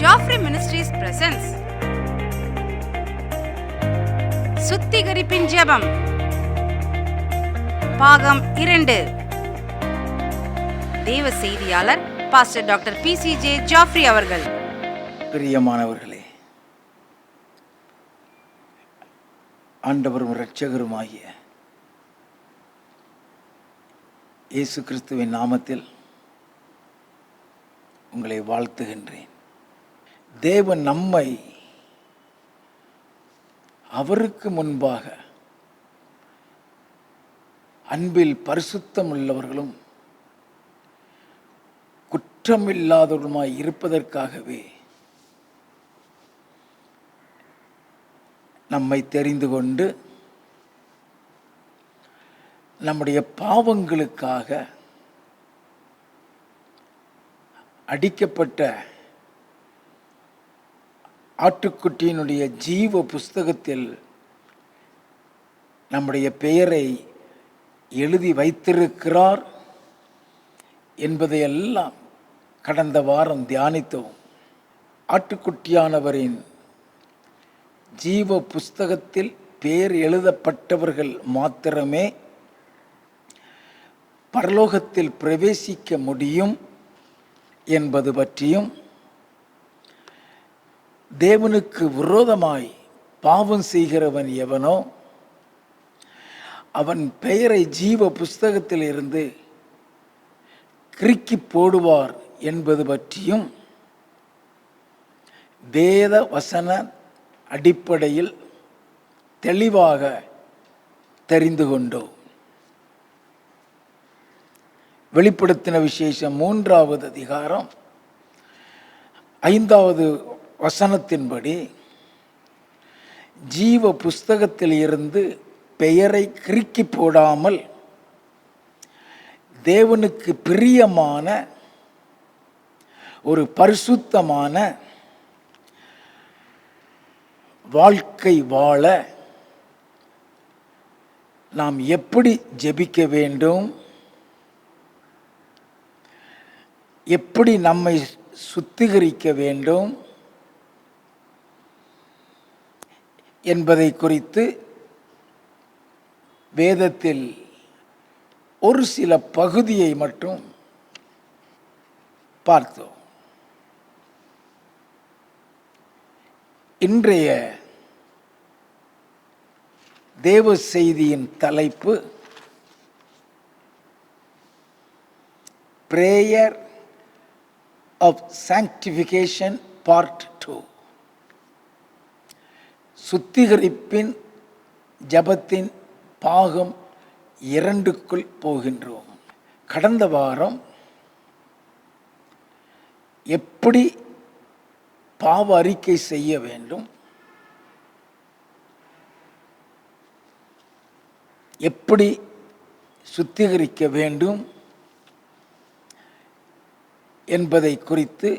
Joffrey Ministries presents சுத்திகரிப்பின் ஜெபம் பாகம் 2. தேவ செய்தியாளர் பாஸ்டர் டாக்டர் PCJ ஜாஃப்ரி அவர்கள். பிரியமானவர்களே, ஆண்டவரும் இரட்சகருமாகிய இயேசு கிறிஸ்துவின் நாமத்தில் உங்களை வாழ்த்துகின்றேன். தேவன் நம்மை அவருக்கு முன்பாக அன்பில் பரிசுத்தம் உள்ளவர்களும் குற்றமில்லாதவர்களுமாய் இருப்பதற்காகவே நம்மை தெரிந்து கொண்டு நம்முடைய பாவங்களுக்காக அடிக்கப்பட்ட ஆட்டுக்குட்டியினுடைய ஜீவ புஸ்தகத்தில் நம்முடைய பெயரை எழுதி வைத்திருக்கிறார் என்பதையெல்லாம் கடந்த வாரம் தியானித்தோம். ஆட்டுக்குட்டியானவரின் ஜீவ புஸ்தகத்தில் பெயர் எழுதப்பட்டவர்கள் மாத்திரமே பரலோகத்தில் பிரவேசிக்க முடியும் என்பது பற்றியும், தேவனுக்கு விரோதமாய் பாவம் செய்கிறவன் எவனோ அவன் பெயரை ஜீவ புஸ்தகத்தில் இருந்து கிறுக்கி போடுவார் என்பது பற்றியும் வேத வசன அடிப்படையில் தெளிவாக தெரிந்து கொண்டோம். வெளிப்படுத்தின விசேஷம் 3வது அதிகாரம் 5வது வசனத்தின்படி ஜீவ புஸ்தகத்தில் இருந்து பெயரை கிறுக்கி போடாமல் தேவனுக்கு பிரியமான ஒரு பரிசுத்தமான வாழ்க்கை வாழ நாம் எப்படி ஜெபிக்க வேண்டும், எப்படி நம்மை சுத்திகரிக்க வேண்டும் என்பதை குறித்து வேதத்தில் ஒரு சில பகுதியை மட்டும் பார்த்தோம். இன்றைய தேவ செய்தியின் தலைப்பு பிரேயர் of sanctification part 2. சுத்திகரிப்பின் ஜபத்தின் பாகம் 2க்குள் போகின்றோம். கடந்த வாரம் எப்படி பாவ அறிக்கை செய்ய வேண்டும், எப்படி சுத்திகரிக்க வேண்டும் என்பதை குறித்து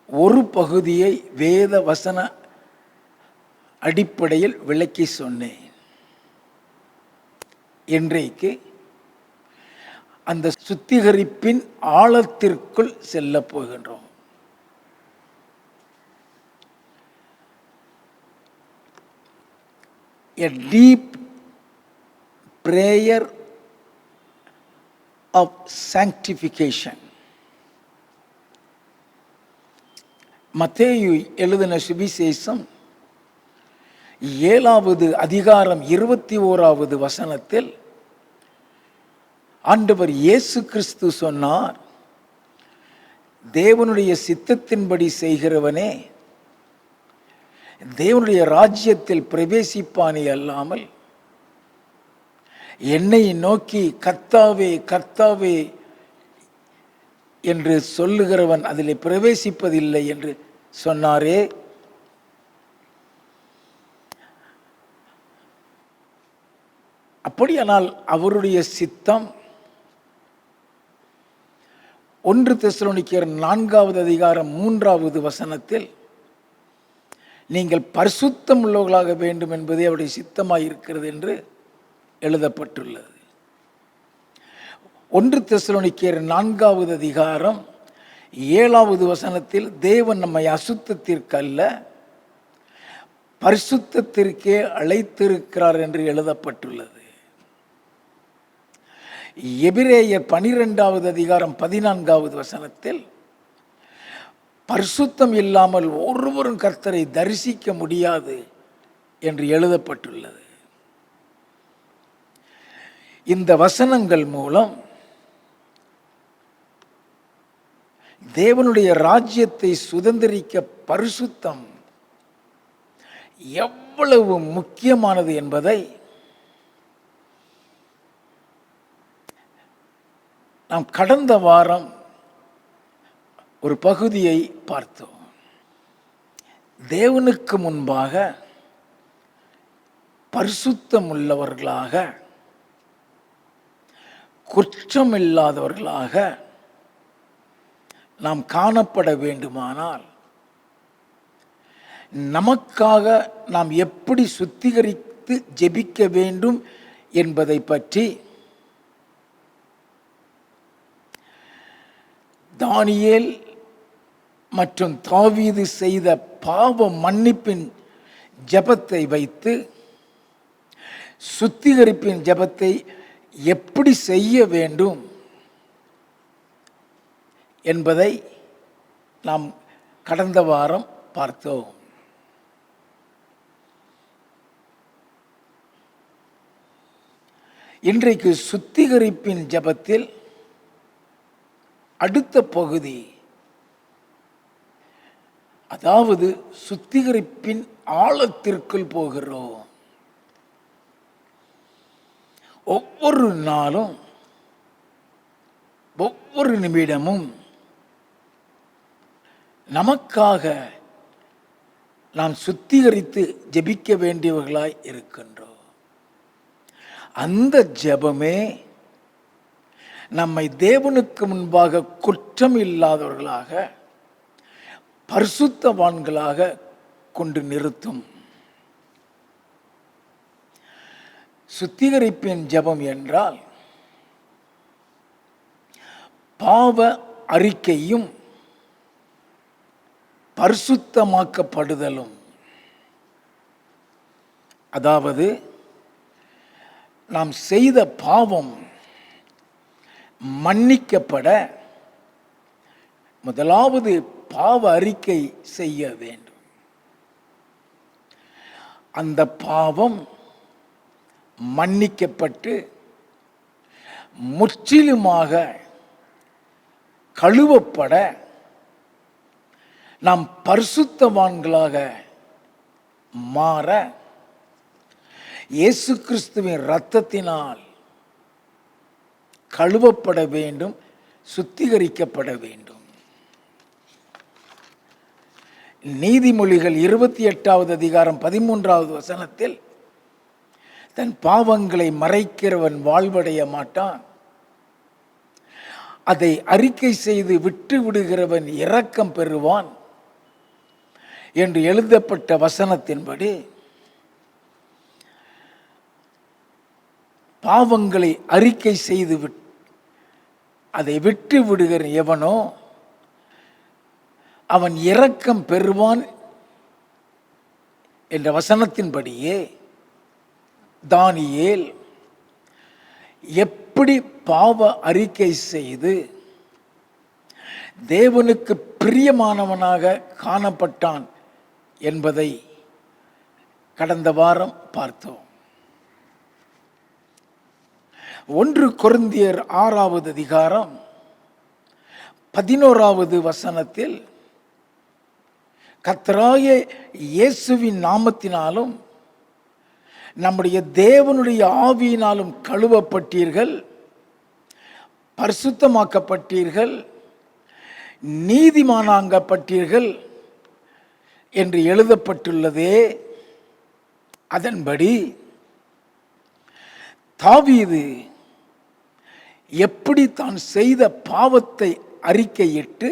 ஒரு பகுதியை வேத வசன அடிப்படையில் விளக்கி சொன்னேன். இன்றைக்கு அந்த சுத்திகரிப்பின் ஆழத்திற்குள் செல்ல போகின்றோம். A deep prayer of sanctification. மத்தேயு எழுதின சுவிசேஷம் 7வது அதிகாரம் 21வது வசனத்தில் ஆண்டவர் இயேசு கிறிஸ்து சொன்னார், தேவனுடைய சித்தத்தின்படி செய்கிறவனே தேவனுடைய ராஜ்யத்தில் பிரவேசிப்பானே அல்லாமல் என்னை நோக்கி கர்த்தாவே கர்த்தாவே என்று சொல்லுகிறவன் அதில் பிரவேசிப்பதில்லை என்று சொன்னாரே. அப்படியானால் அவருடைய சித்தம் 1 தெசலோனிக்கேயர் 4வது அதிகாரம் 3வது வசனத்தில் நீங்கள் பரிசுத்தம் உள்ளவர்களாக வேண்டும் என்பதே அவருடைய சித்தமாய் இருக்கிறது என்று எழுதப்பட்டுள்ளது. 1 தெசலோனிக்கேயர் 4வது அதிகாரம் 7வது வசனத்தில் தேவன் நம்மை அசுத்தத்திற்கு அல்ல பரிசுத்தத்திற்கே அழைத்திருக்கிறார் என்று எழுதப்பட்டுள்ளது. எபிரேயர் 12வது அதிகாரம் 14வது வசனத்தில் பரிசுத்தம் இல்லாமல் ஒருவரும் கர்த்தரை தரிசிக்க முடியாது என்று எழுதப்பட்டுள்ளது. இந்த வசனங்கள் மூலம் தேவனுடைய ராஜ்யத்தை சுதந்திரிக்க பரிசுத்தம் எவ்வளவு முக்கியமானது என்பதை நாம் கடந்த வாரம் ஒரு பகுதியை பார்த்தோம். தேவனுக்கு முன்பாக பரிசுத்தம் உள்ளவர்களாக, குற்றமில்லாதவர்களாக நாம் காணப்பட வேண்டுமானால் நமக்காக நாம் எப்படி சுத்திகரித்து ஜெபிக்க வேண்டும் என்பதை பற்றி தானியேல் மற்றும் தாவீது செய்த பாவ மன்னிப்பின் ஜெபத்தை வைத்து சுத்திகரிப்பின் ஜெபத்தை எப்படி செய்ய வேண்டும் என்பதை நாம் கடந்த வாரம் பார்த்தோம். இன்றைக்கு சுத்திகரிப்பின் ஜெபத்தில் அடுத்த பகுதி, அதாவது சுத்திகரிப்பின் ஆழத்திற்குள் போகிறோம். ஒவ்வொரு நாளும் ஒவ்வொரு நிமிடமும் நமக்காக நாம் சுத்திகரித்து ஜெபிக்க வேண்டியவர்களாய் இருக்கின்றோம். அந்த ஜெபமே நம்மை தேவனுக்கு முன்பாக குற்றம் இல்லாதவர்களாக, பரிசுத்தவான்களாக கொண்டு நிறுத்தும். சுத்திகரிப்பின் ஜெபம் என்றால் பாவ அறிக்கையும் பரிசுத்தமாக்கப்படுதலும். அதாவது நாம் செய்த பாவம் மன்னிக்கப்பட முதலாவது பாவ அறிக்கை செய்ய வேண்டும். அந்த பாவம் மன்னிக்கப்பட்டு முற்றிலுமாக கழுவப்பட நாம் பரிசுத்தவான்களாக மாற இயேசு கிறிஸ்துவின் இரத்தத்தினால் கழுவப்பட வேண்டும், சுத்திகரிக்கப்பட வேண்டும். நீதிமொழிகள் 28வது அதிகாரம் 13வது வசனத்தில் தன் பாவங்களை மறைக்கிறவன் வாழ்வடைய மாட்டான், அதை அறிக்கை செய்து விட்டு விடுகிறவன் இரக்கம் பெறுவான் என்று எழுதப்பட்ட வசனத்தின்படி பாவங்களை அறிக்கை செய்து அதை விட்டு விடுகிற எவனோ அவன் இரக்கம் பெறுவான் என்ற வசனத்தின்படியே தானியேல் எப்படி பாவ அறிக்கை செய்து தேவனுக்கு பிரியமானவனாக காணப்பட்டான் என்பதை கடந்த வாரம் பார்த்தோம். 1 கொரிந்தியர் 6வது அதிகாரம் 11வது வசனத்தில் கர்த்தராகிய இயேசுவின் நாமத்தினாலும் நம்முடைய தேவனுடைய ஆவியினாலும் கழுவப்பட்டீர்கள், பரிசுத்தமாக்கப்பட்டீர்கள், நீதிமானாக்கப்பட்டீர்கள் என்று எழுதப்பட்டுள்ளதே. அதன்படி தாவீது எப்படி தான் செய்த பாவத்தை அறிக்கையிட்டு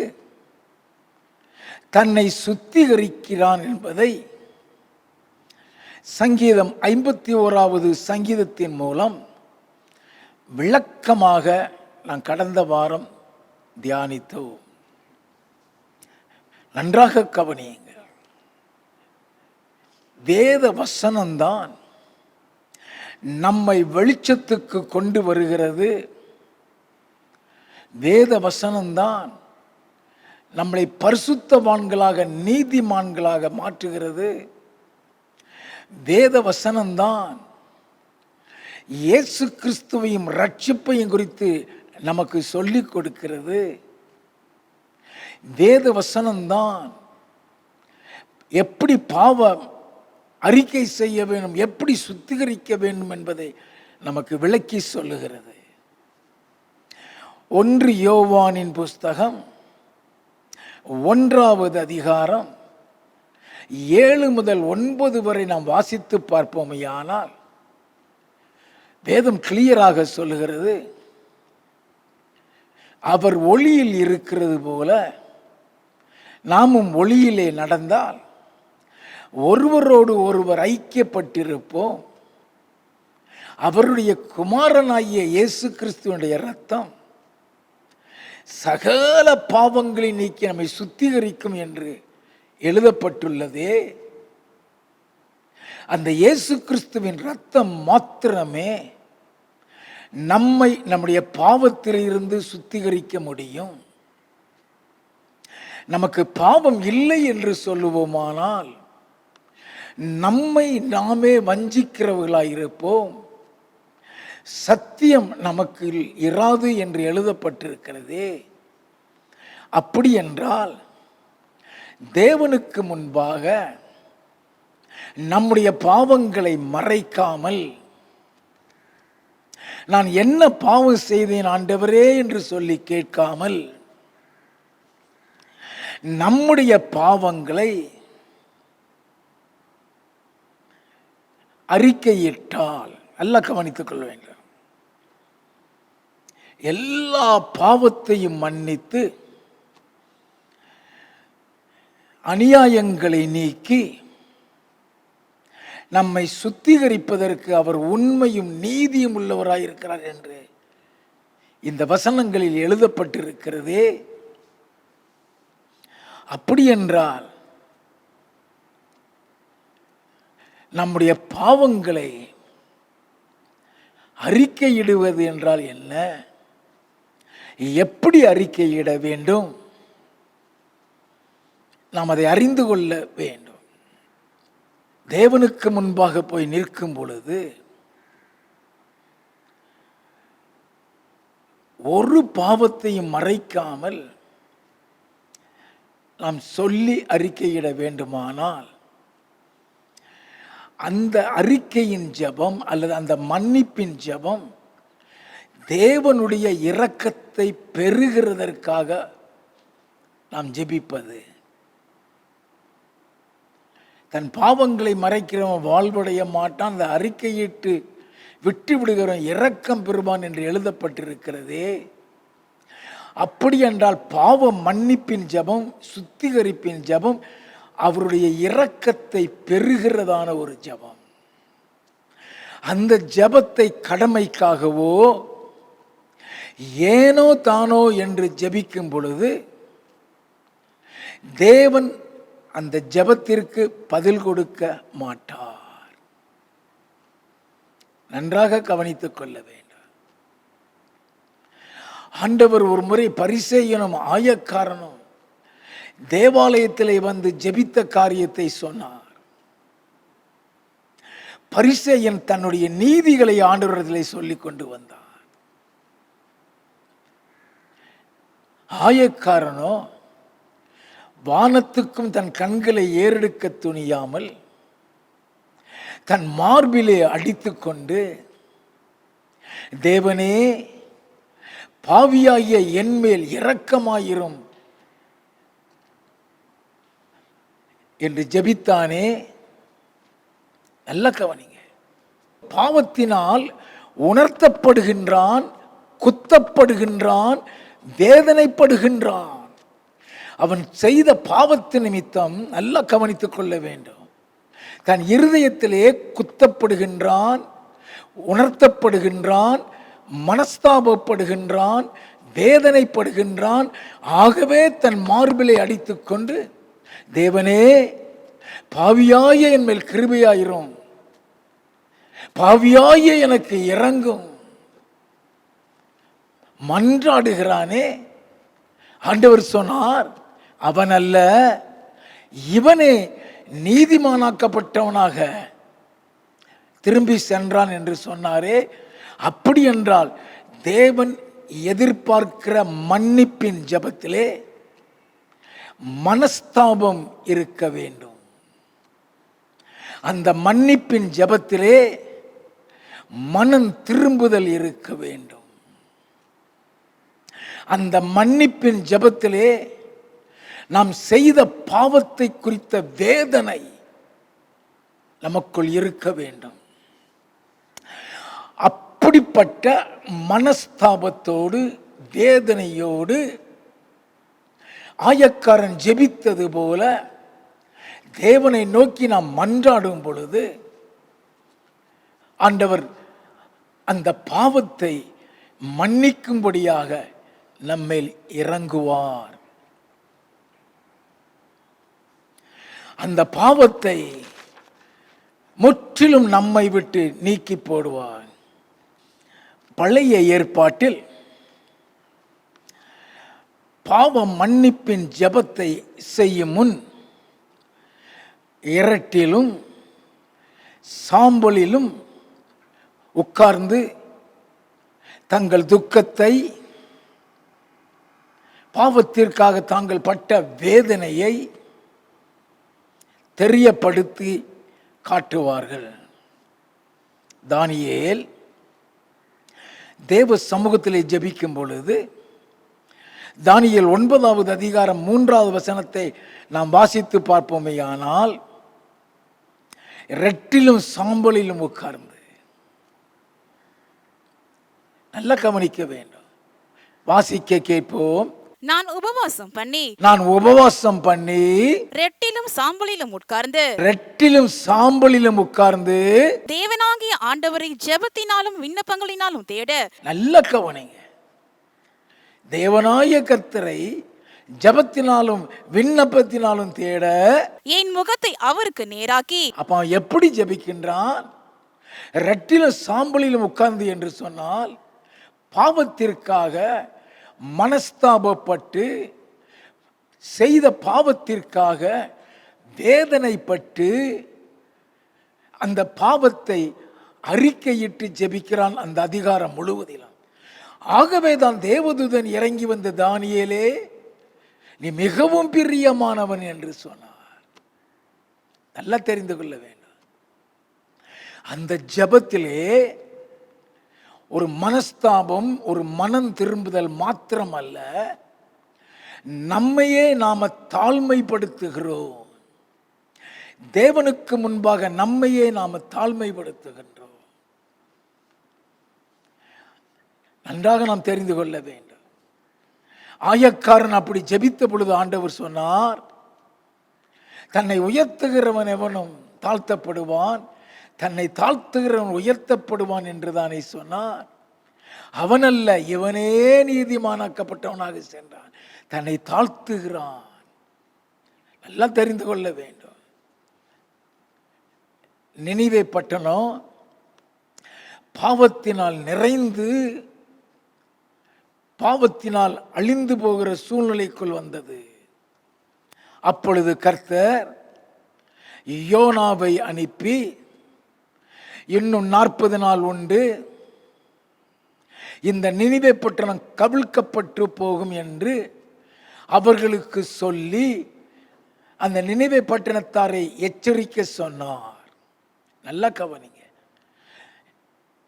தன்னை சுத்திகரிக்கிறான் என்பதை சங்கீதம் 51வது சங்கீதத்தின் மூலம் விளக்கமாக நான் கடந்த வாரம் தியானித்தோம். நன்றாக கவனியுங்கள். வேத வசனம்தான் நம்மை வெளிச்சத்துக்கு கொண்டு வருகிறது. வேத வசனம்தான் நம்மளை பரிசுத்தவான்களாக நீதிமான்களாக மாற்றுகிறது. வேத வசனம்தான் இயேசு கிறிஸ்துவையும் ரட்சிப்பையும் குறித்து நமக்கு சொல்லிக் கொடுக்கிறது. வேத வசனம்தான் எப்படி பாவம் அறிக்கை செய்ய வேண்டும், எப்படி சுத்திகரிக்க வேண்டும் என்பதை நமக்கு விளக்கி சொல்லுகிறது. 1 யோவானின் புஸ்தகம் 1வது அதிகாரம் 7 முதல் 9 வரை நாம் வாசித்து பார்ப்போமையானால் வேதம் கிளியராக சொல்லுகிறது, அவர் ஒளியில் இருக்கிறது போல நாமும் ஒளியிலே நடந்தால் ஒருவரோடு ஒருவர் ஐக்கியப்பட்டிருப்போம். அவருடைய குமாரனாகிய இயேசு கிறிஸ்துவனுடைய இரத்தம் சகல பாவங்களை நீக்கி நம்மை சுத்திகரிக்கும் என்று எழுதப்பட்டுள்ளதே. அந்த இயேசு கிறிஸ்துவின் இரத்தம் மாத்திரமே நம்மை நம்முடைய பாவத்திலிருந்து சுத்திகரிக்க முடியும். நமக்கு பாவம் இல்லை என்று சொல்லுவோமானால் நம்மை நாமே வஞ்சிக்கிறவர்களாயிருப்போம். சத்தியம் நமக்கு இராது என்று எழுதப்பட்டிருக்கிறதே. அப்படி என்றால் தேவனுக்கு முன்பாக நம்முடைய பாவங்களை மறைக்காமல், நான் என்ன பாவம் செய்தேன் ஆண்டவரே என்று சொல்லி கேட்காமல், நம்முடைய பாவங்களை அறிக்கையிட்டால், நல்லா கவனித்துக் கொள்ள வேண்டும், எல்லா பாவத்தையும் மன்னித்து அநியாயங்களை நீக்கி நம்மை சுத்திகரிப்பதற்கு அவர் உண்மையும் நீதியும் உள்ளவராயிருக்கிறார் என்று இந்த வசனங்களில் எழுதப்பட்டிருக்கிறதே. அப்படி என்றால் நம்முடைய பாவங்களை அறிக்கையிடுவது என்றால் என்ன, எப்படி அறிக்கையிட வேண்டும், நாம் அதை அறிந்து கொள்ள வேண்டும். தேவனுக்கு முன்பாக போய் நிற்கும் பொழுது ஒரு பாவத்தையும் மறைக்காமல் நாம் சொல்லி அறிக்கையிட வேண்டுமானால் அந்த அறிக்கையின் ஜெபம் அல்லது அந்த மன்னிப்பின் ஜெபம் தேவனுடைய இரக்கத்தை பெறுகிறதற்காக நாம் ஜெபிப்பது. தன் பாவங்களை மறைக்கிறவன் வாழ்வடைய மாட்டான், அந்த அறிக்கையிட்டு விட்டு விடுகிறவன் இரக்கம் பெறுவான் என்று எழுதப்பட்டிருக்கிறதே. அப்படி என்றால் பாவ மன்னிப்பின் ஜெபம், சுத்திகரிப்பின் ஜெபம் அவருடைய இரக்கத்தை பெறுகிறதான ஒரு ஜெபம். அந்த ஜெபத்தை கடமைக்காகவோ ஏனோ தானோ என்று ஜெபிக்கும் பொழுது தேவன் அந்த ஜெபத்திற்கு பதில் கொடுக்க மாட்டார். நன்றாக கவனித்துக் கொள்ள வேண்டும். ஆண்டவர் ஒரு முறை பரிசேயனும் ஆயக்காரனும் தேவாலயத்திலே வந்து ஜெபித்த காரியத்தை சொன்னார். பரிசேயன் தன்னுடைய நீதிகளை ஆண்டவரிடத்திலே சொல்லிக் கொண்டு வந்தார். ஆயக்காரனோ வானத்துக்கும் தன் கண்களை ஏறெடுக்க துணியாமல் தன் மார்பிலே அடித்துக்கொண்டு, தேவனே பாவியாகிய என்மேல் இரக்கமாயிரும் என்று ஜெபித்தானே. நல்ல கவனிங்க. பாவத்தினால் உணர்த்தப்படுகின்றான், குத்தப்படுகின்றான், வேதனைப்படுகின்றான். அவன் செய்த பாவத்து நிமித்தம் நல்லா கவனித்துக் கொள்ள வேண்டும். தன் இருதயத்திலே குத்தப்படுகின்றான், உணர்த்தப்படுகின்றான், மனஸ்தாபப்படுகின்றான், வேதனைப்படுகின்றான். ஆகவே தன் மார்பிலை அடித்துக்கொண்டு தேவனே, பாவியாய என் மேல் கிருபையாயிரும், பாவியாய எனக்கு இரங்கும். மன்றாடுகிறானே. ஆண்டவர் சொன்னார், அவன் அல்ல, இவனே நீதிமானாக்கப்பட்டவனாக திரும்பி சென்றான் என்று சொன்னாரே. அப்படி என்றால் தேவன் எதிர்பார்க்கிற மன்னிப்பின் ஜெபத்திலே மனஸ்தாபம் இருக்க வேண்டும். அந்த மன்னிப்பின் ஜெபத்திலே மனம் திரும்புதல் இருக்க வேண்டும். அந்த மன்னிப்பின் ஜெபத்திலே நாம் செய்த பாவத்தை குறித்த வேதனை நமக்குள் இருக்க வேண்டும். அப்படிப்பட்ட மனஸ்தாபத்தோடு வேதனையோடு ஆயக்காரன் ஜெபித்தது போல தேவனை நோக்கி நாம் மன்றாடும் பொழுது ஆண்டவர் அந்த பாவத்தை மன்னிக்கும்படியாக நம்மேல் இறங்குவார். அந்த பாவத்தை முற்றிலும் நம்மை விட்டு நீக்கி போடுவார். பழைய ஏற்பாட்டில் பாவ மன்னிப்பின் ஜெபத்தை செய்யும் முன் இரட்டிலும் சாம்பலிலும் உட்கார்ந்து தங்கள் துக்கத்தை, பாவத்திற்காக தாங்கள் பட்ட வேதனையை தெரியப்படுத்தி காட்டுவார்கள். தானியேல் தேவ சமூகத்திலே ஜெபிக்கும் பொழுது தானியேல் 9வது அதிகாரம் 3வது வசனத்தை நாம் வாசித்து பார்ப்போமேயானால், ரெட்டிலும் சாம்பலிலும் உட்கார்ந்து, நல்லா கவனிக்க வேண்டும், வாசிக்க கேட்போம். நான் உபவாசம் பண்ணி ரெட்டிலும் சாம்பலிலும் உட்கார்ந்து தேவனாகிய ஆண்டவரை ஜெபத்தினாலும் விண்ணப்பங்களினாலும் தேட. நல்ல கவனிங்க. தேவனாய கர்த்தரை ஜெபத்தினாலும் விண்ணப்பத்தினாலும் தேட என் முகத்தை அவருக்கு நேராக்கி. அப்ப எப்படி ஜெபிக்கின்றான்? ரெட்டிலும் சாம்பலிலும் உட்கார்ந்து என்று சொன்னால் பாவத்திற்காக மனஸ்தாபப்பட்டு செய்த பாவத்திற்காக வேதனைப்பட்டு அந்த பாவத்தை அறிக்கையிட்டு ஜெபிக்கிறான் அந்த அதிகாரம் முழுவதிலும். ஆகவே தான் தேவதூதன் இறங்கி வந்த தானியேலே, நீ மிகவும் பிரியமானவன் என்று சொன்னார். நல்லா தெரிந்து கொள்ள வேண்டும். அந்த ஜெபத்திலே ஒரு மனஸ்தாபம், ஒரு மனம் திரும்புதல் மாத்திரம் அல்ல, நம்மையே நாம தாழ்மைப்படுத்துகிறோம். தேவனுக்கு முன்பாக நம்மையே நாம தாழ்மைப்படுத்துகின்றோம். நன்றாக நாம் தெரிந்து கொள்ள வேண்டும். ஆயக்காரன் அப்படி ஜெபித்த பொழுது ஆண்டவர் சொன்னார், தன்னை உயர்த்துகிறவன் எவனும் தாழ்த்தப்படுவான், தன்னை தாழ்த்துகிறவன் உயர்த்தப்படுவான் என்று தானே சொன்னார். அவனல்ல, இவனே நீதிமானாக்கப்பட்டவனாக சென்றான், தன்னை தாழ்த்துகிறான். நல்லா தெரிந்து கொள்ள வேண்டும். நினிவே பட்டணம் பாவத்தினால் நிறைந்து பாவத்தினால் அழிந்து போகிற சூழ்நிலைக்குள் வந்தது. அப்பொழுது கர்த்தர் யோனாவை அனுப்பி, இன்னும் 40 நாள் உண்டு, இந்த நினிவே பட்டணம் கவிழ்க்கப்பட்டு போகும் என்று அவர்களுக்கு சொல்லி அந்த நினிவே பட்டணத்தாரை எச்சரிக்க சொன்னார். நல்லா கவனிங்க.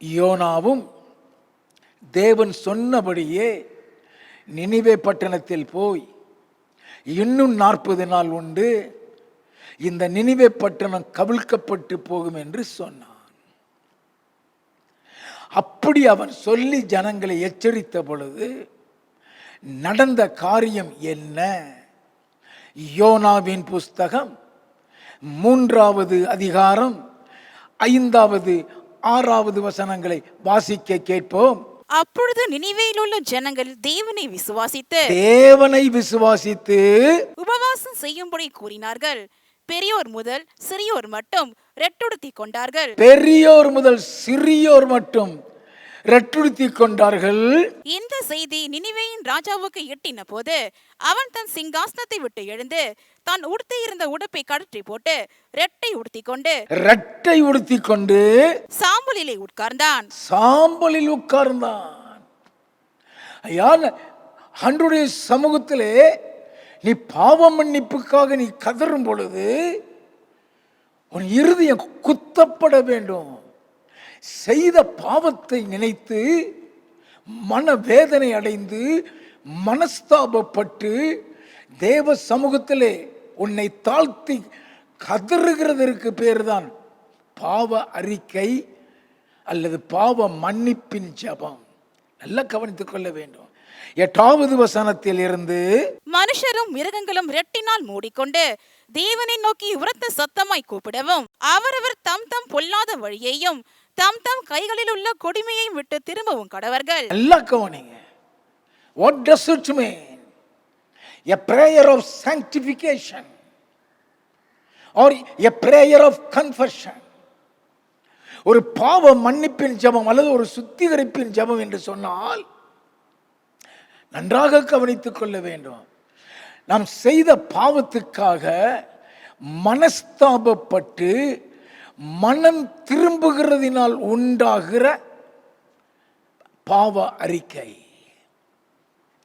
யோனாவும் தேவன் சொன்னபடியே நினிவே பட்டணத்தில் போய், இன்னும் 40 நாள் உண்டு, இந்த நினிவே பட்டணம் கவிழ்க்கப்பட்டு போகும் என்று சொன்னான். அப்படி அவன் சொல்லி ஜனங்களை எச்சரித்த பொழுது நடந்த காரியம் என்ன? யோனாவின் புஸ்தகம் 3வது அதிகாரம் 5வது 6வது வசனங்களை வாசிக்க கேட்போம். அப்பொழுது நினிவேயில் உள்ள ஜனங்கள் தேவனை விசுவாசித்து உபவாசம் செய்யும்படி கூறினார்கள். பெரியோர் முதல் சிறியோர் மட்டும் ரெட்டுடுத்தி கொண்டார்கள். பெரியோர் முதல் சிறியோர் மட்டும் ரெட்டுடுத்தி கொண்டார்கள். இந்த செய்தி நினிவேயின் ராஜாவுக்கு எட்டின போது அவன் தன் சிங்காசனத்தை விட்டு எழுந்து தான் உடுத்தி இருந்த உடுப்பை கழற்றி போட்டு ரெட்டை உடுத்தி கொண்டு சாம்பலிலே உட்கார்ந்தான். ஐயா, ஆண்டவருடைய சமூகத்திலே நீ பாவ மன்னிப்புக்காக நீ கதறும் பொழுது உன் இருதயம் குத்தப்பட வேண்டும். செய்த பாவத்தை நினைத்து மனவேதனை அடைந்து மனஸ்தாபப்பட்டு தேவ சமூகத்திலே உன்னை தாழ்த்தி கதறுகிறதற்கு பேர்தான் பாவ அறிக்கை அல்லது பாவ மன்னிப்பின் ஜெபம். நல்லா கவனித்துக் கொள்ள வேண்டும். 8வது வசனத்தில் இருந்து, மனுஷரும் மிருகங்களும் ரெட்டினால் மூடிக்கொண்டு தேவனை நோக்கி உரத்த சத்தமாய் கூப்பிடவும் அவரவர் தம் தம் பொல்லாத வழியையும் தம் தம் கைகளில் உள்ள கொடுமையையும் விட்டு திரும்பவும் கடவர்கள். நல்லா கவனிங்க. What does it mean? A prayer of sanctification or a prayer of confession. ஒரு பாவ மன்னிப்பின் ஜெபம் அல்லது ஒரு சுத்திகரிப்பின் ஜெபம் என்று சொன்னால் நன்றாக கவனித்துக் கொள்ள வேண்டும். நாம் செய்த பாவத்துக்காக மனஸ்தாபப்பட்டு மனம் திரும்புகிறதினால் உண்டாகிற பாவ அறிக்கை.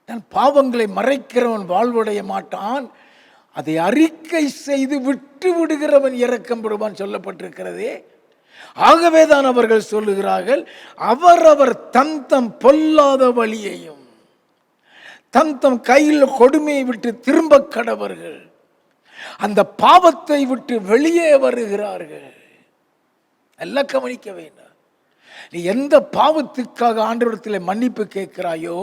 தன் பாவங்களை மறைக்கிறவன் வாழ்வடைய மாட்டான், அதை அறிக்கை செய்து விட்டு விடுகிறவன் இரக்கம் பெறுவான் சொல்லப்பட்டிருக்கிறதே. ஆகவேதான் அவர்கள் சொல்லுகிறார்கள், அவரவர் தம் தம் பொல்லாத வழியையும் தம் தம் கையில் கொடுமையை விட்டு திரும்ப கடவர்கள். அந்த பாவத்தை விட்டு வெளியே வருகிறார்கள். எல்லாம் கவனிக்க வேண்டாம். நீ எந்த பாவத்துக்காக ஆண்டவரிடத்தில் மன்னிப்பு கேட்கிறாயோ,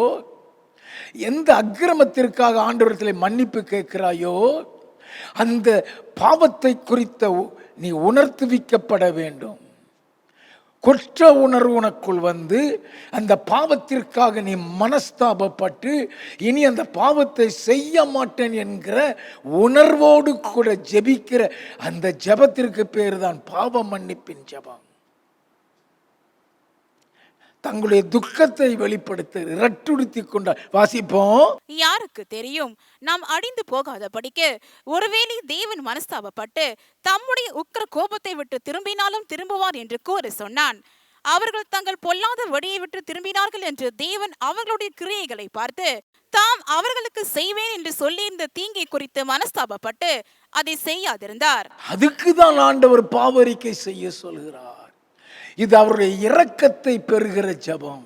எந்த அக்கிரமத்திற்காக ஆண்டவரிடத்தில் மன்னிப்பு கேட்கிறாயோ, அந்த பாவத்தை குறித்த நீ உணர்த்துவிக்கப்பட வேண்டும். குற்ற உணர்வு உனக்குள் வந்து அந்த பாவத்திற்காக நீ மனஸ்தாபப்பட்டு இனி அந்த பாவத்தை செய்ய மாட்டேன் என்கிற உணர்வோடு கூட ஜெபிக்கிற அந்த ஜெபத்திற்கு பேர் தான் பாவ மன்னிப்பின் ஜெபம். தங்களுடைய துக்கத்தை வெளிப்படுத்த இரட்டுடுத்தி கொண்டார். வாசிப்போம். யாருக்கு தெரியும், நாம் அழிந்து போகாதபடிக்கு ஒருவேளை தேவன் மனஸ்தாபப்பட்டு தம்முடைய உக்கிர கோபத்தை விட்டு திரும்பினாலும் திரும்புவார் என்று கூறி சொன்னான். அவர்கள் தங்கள் பொல்லாத வழியை விட்டு திரும்பினார்கள் என்று தேவன் அவர்களுடைய கிரியைகளை பார்த்து தாம் அவர்களுக்கு செய்வேன் என்று சொல்லியிருந்த தீங்கை குறித்து மனஸ்தாபப்பட்டு அதை செய்யாதிருந்தார். அதுக்குதான் ஆண்டவர் பாவரிக்கை செய்ய சொல்கிறார். இது அவருடைய இரக்கத்தை பெறுகிற ஜெபம்,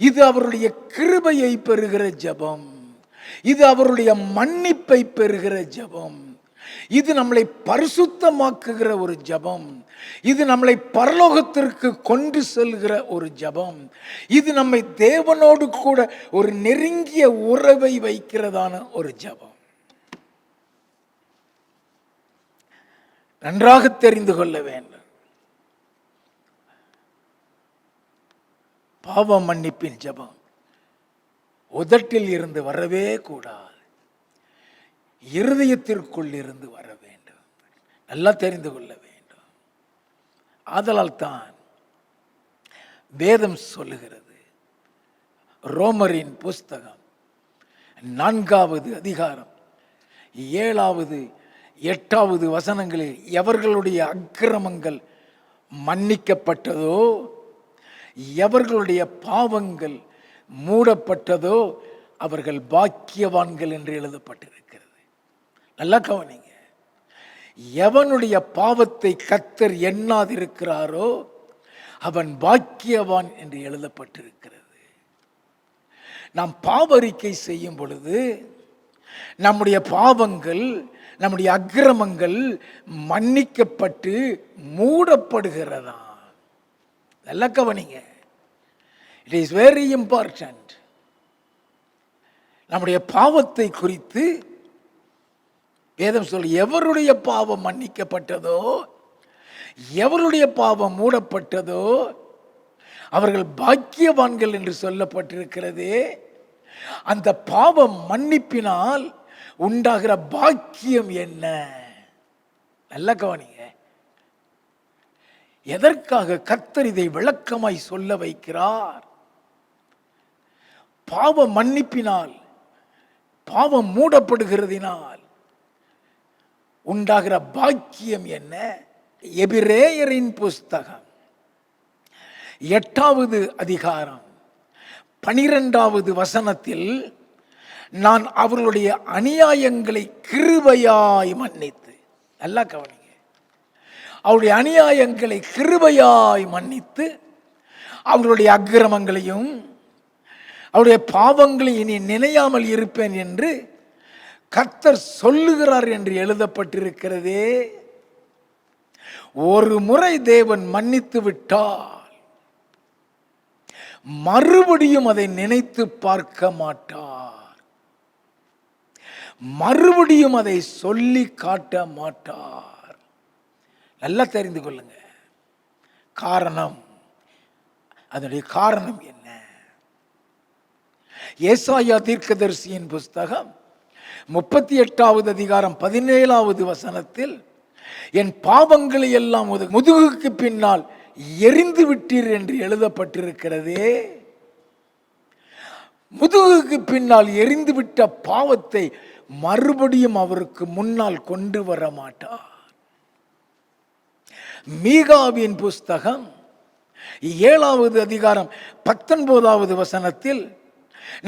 இது அவருடைய கிருபையை பெறுகிற ஜெபம், இது அவருடைய மன்னிப்பை பெறுகிற ஜெபம், இது நம்மளை பரிசுத்தமாக்குகிற ஒரு ஜெபம், இது நம்மளை பரலோகத்திற்கு கொண்டு செல்கிற ஒரு ஜெபம், இது நம்மை தேவனோடு கூட ஒரு நெருங்கிய உறவை வைக்கிறதான ஒரு ஜெபம். நன்றாக தெரிந்து கொள்ள வேண்டும். பாவ மன்னிப்பின் ஜெபம் உதட்டில் இருந்து வரவே கூடாது, இருதயத்திற்குள் இருந்து வர வேண்டும். நல்லா தெரிந்து கொள்ள வேண்டும். ஆதலால் தான் வேதம் சொல்லுகிறது, ரோமரின் புஸ்தகம் 4வது அதிகாரம் 7வது 8வது வசனங்களில் எவர்களுடைய அக்கிரமங்கள் மன்னிக்கப்பட்டதோ, எவர்களுடைய பாவங்கள் மூடப்பட்டதோ அவர்கள் பாக்கியவான்கள் என்று எழுதப்பட்டிருக்கிறது. நல்லா கவனிங்க. எவனுடைய பாவத்தை கர்த்தர் எண்ணாதிருக்கிறாரோ அவன் பாக்கியவான் என்று எழுதப்பட்டிருக்கிறது. நாம் பாவரிக்கை செய்யும் பொழுது நம்முடைய பாவங்கள், நம்முடைய அக்கிரமங்கள் மன்னிக்கப்பட்டு மூடப்படுகிறதா. நல்லா கவனிங்க. It is very important. நம்முடைய பாவத்தை குறித்து வேதம் சொல்லி, எவருடைய பாவம் மன்னிக்கப்பட்டதோ, எவருடைய பாவம் மூடப்பட்டதோ அவர்கள் பாக்கியவான்கள் என்று சொல்லப்பட்டிருக்கிறது. அந்த பாவம் மன்னிப்பினால் உண்டாகிற பாக்கியம் என்ன? நல்ல கவனிங்க. எதற்காக கர்த்தர் இதை விளக்கமாய் சொல்ல வைக்கிறார்? பாவ மன்னிப்பினால், பாவம் மூடப்படுகிறதினால் உண்டாகிற பாக்கியம் என்ன? எபிரேயரின் புஸ்தகம் 8வது அதிகாரம் 12வது வசனத்தில், நான் அவர்களுடைய அநியாயங்களை கிருபையாய் மன்னித்து, நல்லா கவனிங்க, அவருடைய அநியாயங்களை கிருபையாய் மன்னித்து அவர்களுடைய அக்கிரமங்களையும் அவருடைய பாவங்களை இனி நினையாமல் இருப்பேன் என்று கர்த்தர் சொல்லுகிறார் என்று எழுதப்பட்டிருக்கிறதே. ஒரு முறை தேவன் மன்னித்து விட்டால் மறுபடியும் அதை நினைத்து பார்க்க மாட்டார், மறுபடியும் அதை சொல்லி காட்ட மாட்டார். நல்லா தெரிந்து கொள்ளுங்க. காரணம், அதனுடைய காரணம் என்ன? ஏசாயா தீர்க்கதரிசியின் புஸ்தகம் 38வது அதிகாரம் 17வது வசனத்தில், என் பாவங்களை எல்லாம் முதுகுக்கு பின்னால் எரிந்து விட்டீர் என்று எழுதப்பட்டிருக்கிறதே. முதுகுக்கு பின்னால் எரிந்துவிட்ட பாவத்தை மறுபடியும் அவருக்கு முன்னால் கொண்டு வர மாட்டார். மீகாவின் புஸ்தகம் 7வது அதிகாரம் 19வது வசனத்தில்,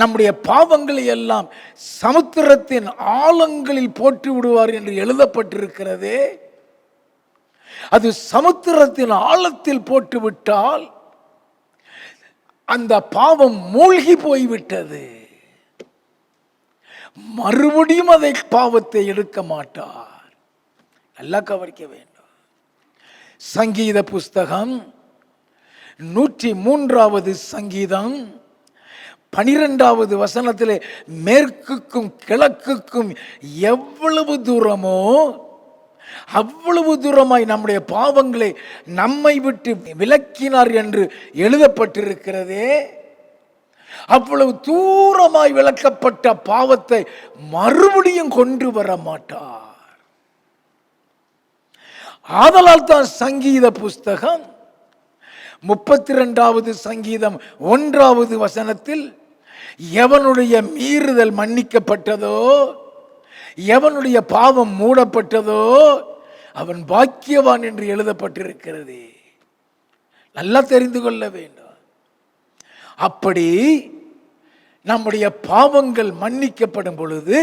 நம்முடைய பாவங்களை எல்லாம் சமுத்திரத்தின் ஆழங்களில் போட்டு விடுவார் என்று எழுதப்பட்டிருக்கிறதே. அது சமுத்திரத்தின் ஆழத்தில் போட்டுவிட்டால் அந்த பாவம் மூழ்கி போய்விட்டது. மறுபடியும் அதை பாவத்தை எடுக்க மாட்டார். நல்லா கவனிக்க வேண்டும். சங்கீத புஸ்தகம் 103வது சங்கீதம் 12வது வசனத்திலே, மேற்குக்கும் கிழக்குக்கும் எவ்வளவு தூரமோ அவ்வளவு தூரமாய் நம்முடைய பாவங்களை நம்மை விட்டு விலக்கினார் என்று எழுதப்பட்டிருக்கிறதே. அவ்வளவு தூரமாய் விலக்கப்பட்ட பாவத்தை மறுபடியும் கொண்டு வர மாட்டார். ஆதலால் தான் சங்கீத புஸ்தகம் 32வது சங்கீதம் 1வது வசனத்தில், எவனுடைய மீறுதல் மன்னிக்கப்பட்டதோ, எவனுடைய பாவம் மூடப்பட்டதோ அவன் பாக்கியவான் என்று எழுதப்பட்டிருக்கிறது. நல்லா தெரிந்து கொள்ள வேண்டும். அப்படி நம்முடைய பாவங்கள் மன்னிக்கப்படும் பொழுது,